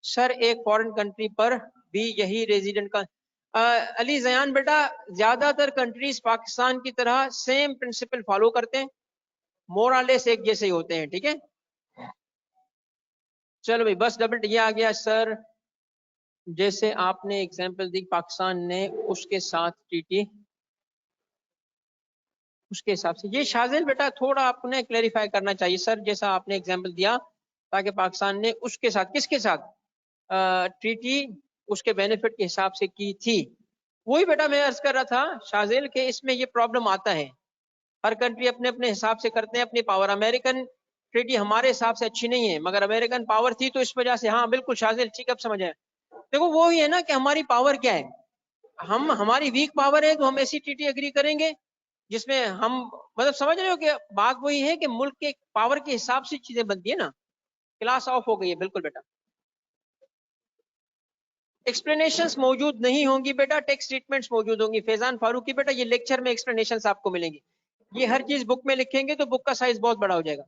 सर। एक फॉरेन कंट्री पर भी यही रेजिडेंट का अली जयान बेटा, ज्यादातर कंट्रीज पाकिस्तान की तरह सेम प्रिंसिपल फॉलो करते हैं, मोरलेस एक जैसे ही होते हैं, ठीक है। चलो भाई, बस डबल ये आ गया सर। जैसे आपने एग्जांपल दी, पाकिस्तान ने उसके साथ ट्रीटी, उसके हिसाब से ये शाजिल बेटा थोड़ा आपने क्लेरिफाई करना चाहिए सर, जैसा आपने एग्जांपल दिया, ताकि पाकिस्तान ने उसके साथ, किसके साथ ट्रीटी उसके बेनिफिट के हिसाब से की थी। वही बेटा मैं अर्ज कर रहा था शाजिल के इसमें ये प्रॉब्लम आता है, हर कंट्री अपने अपने हिसाब से करते हैं, अपनी पावर। अमेरिकन ट्रीटी हमारे हिसाब से अच्छी नहीं है, मगर अमेरिकन पावर थी तो इस वजह से, हाँ बिल्कुल शाजिल, ठीक अब समझ आया। देखो वो ही है ना कि हमारी पावर क्या है, हमारी वीक पावर है तो हम ऐसी ट्रीटी एग्री करेंगे जिसमें हम, मतलब समझ रहे हो कि बात वही है कि मुल्क के पावर के हिसाब से चीजें बनती है ना। क्लास ऑफ हो गई है, बिल्कुल बेटा। एक्सप्लेनेशंस मौजूद नहीं होंगी बेटा, टेक्स्ट स्टेटमेंट्स मौजूद होंगी। फैजान फारूकी बेटा, ये लेक्चर में एक्सप्लेनेशंस आपको मिलेंगी, ये हर चीज बुक में लिखेंगे तो बुक का साइज बहुत बड़ा हो जाएगा।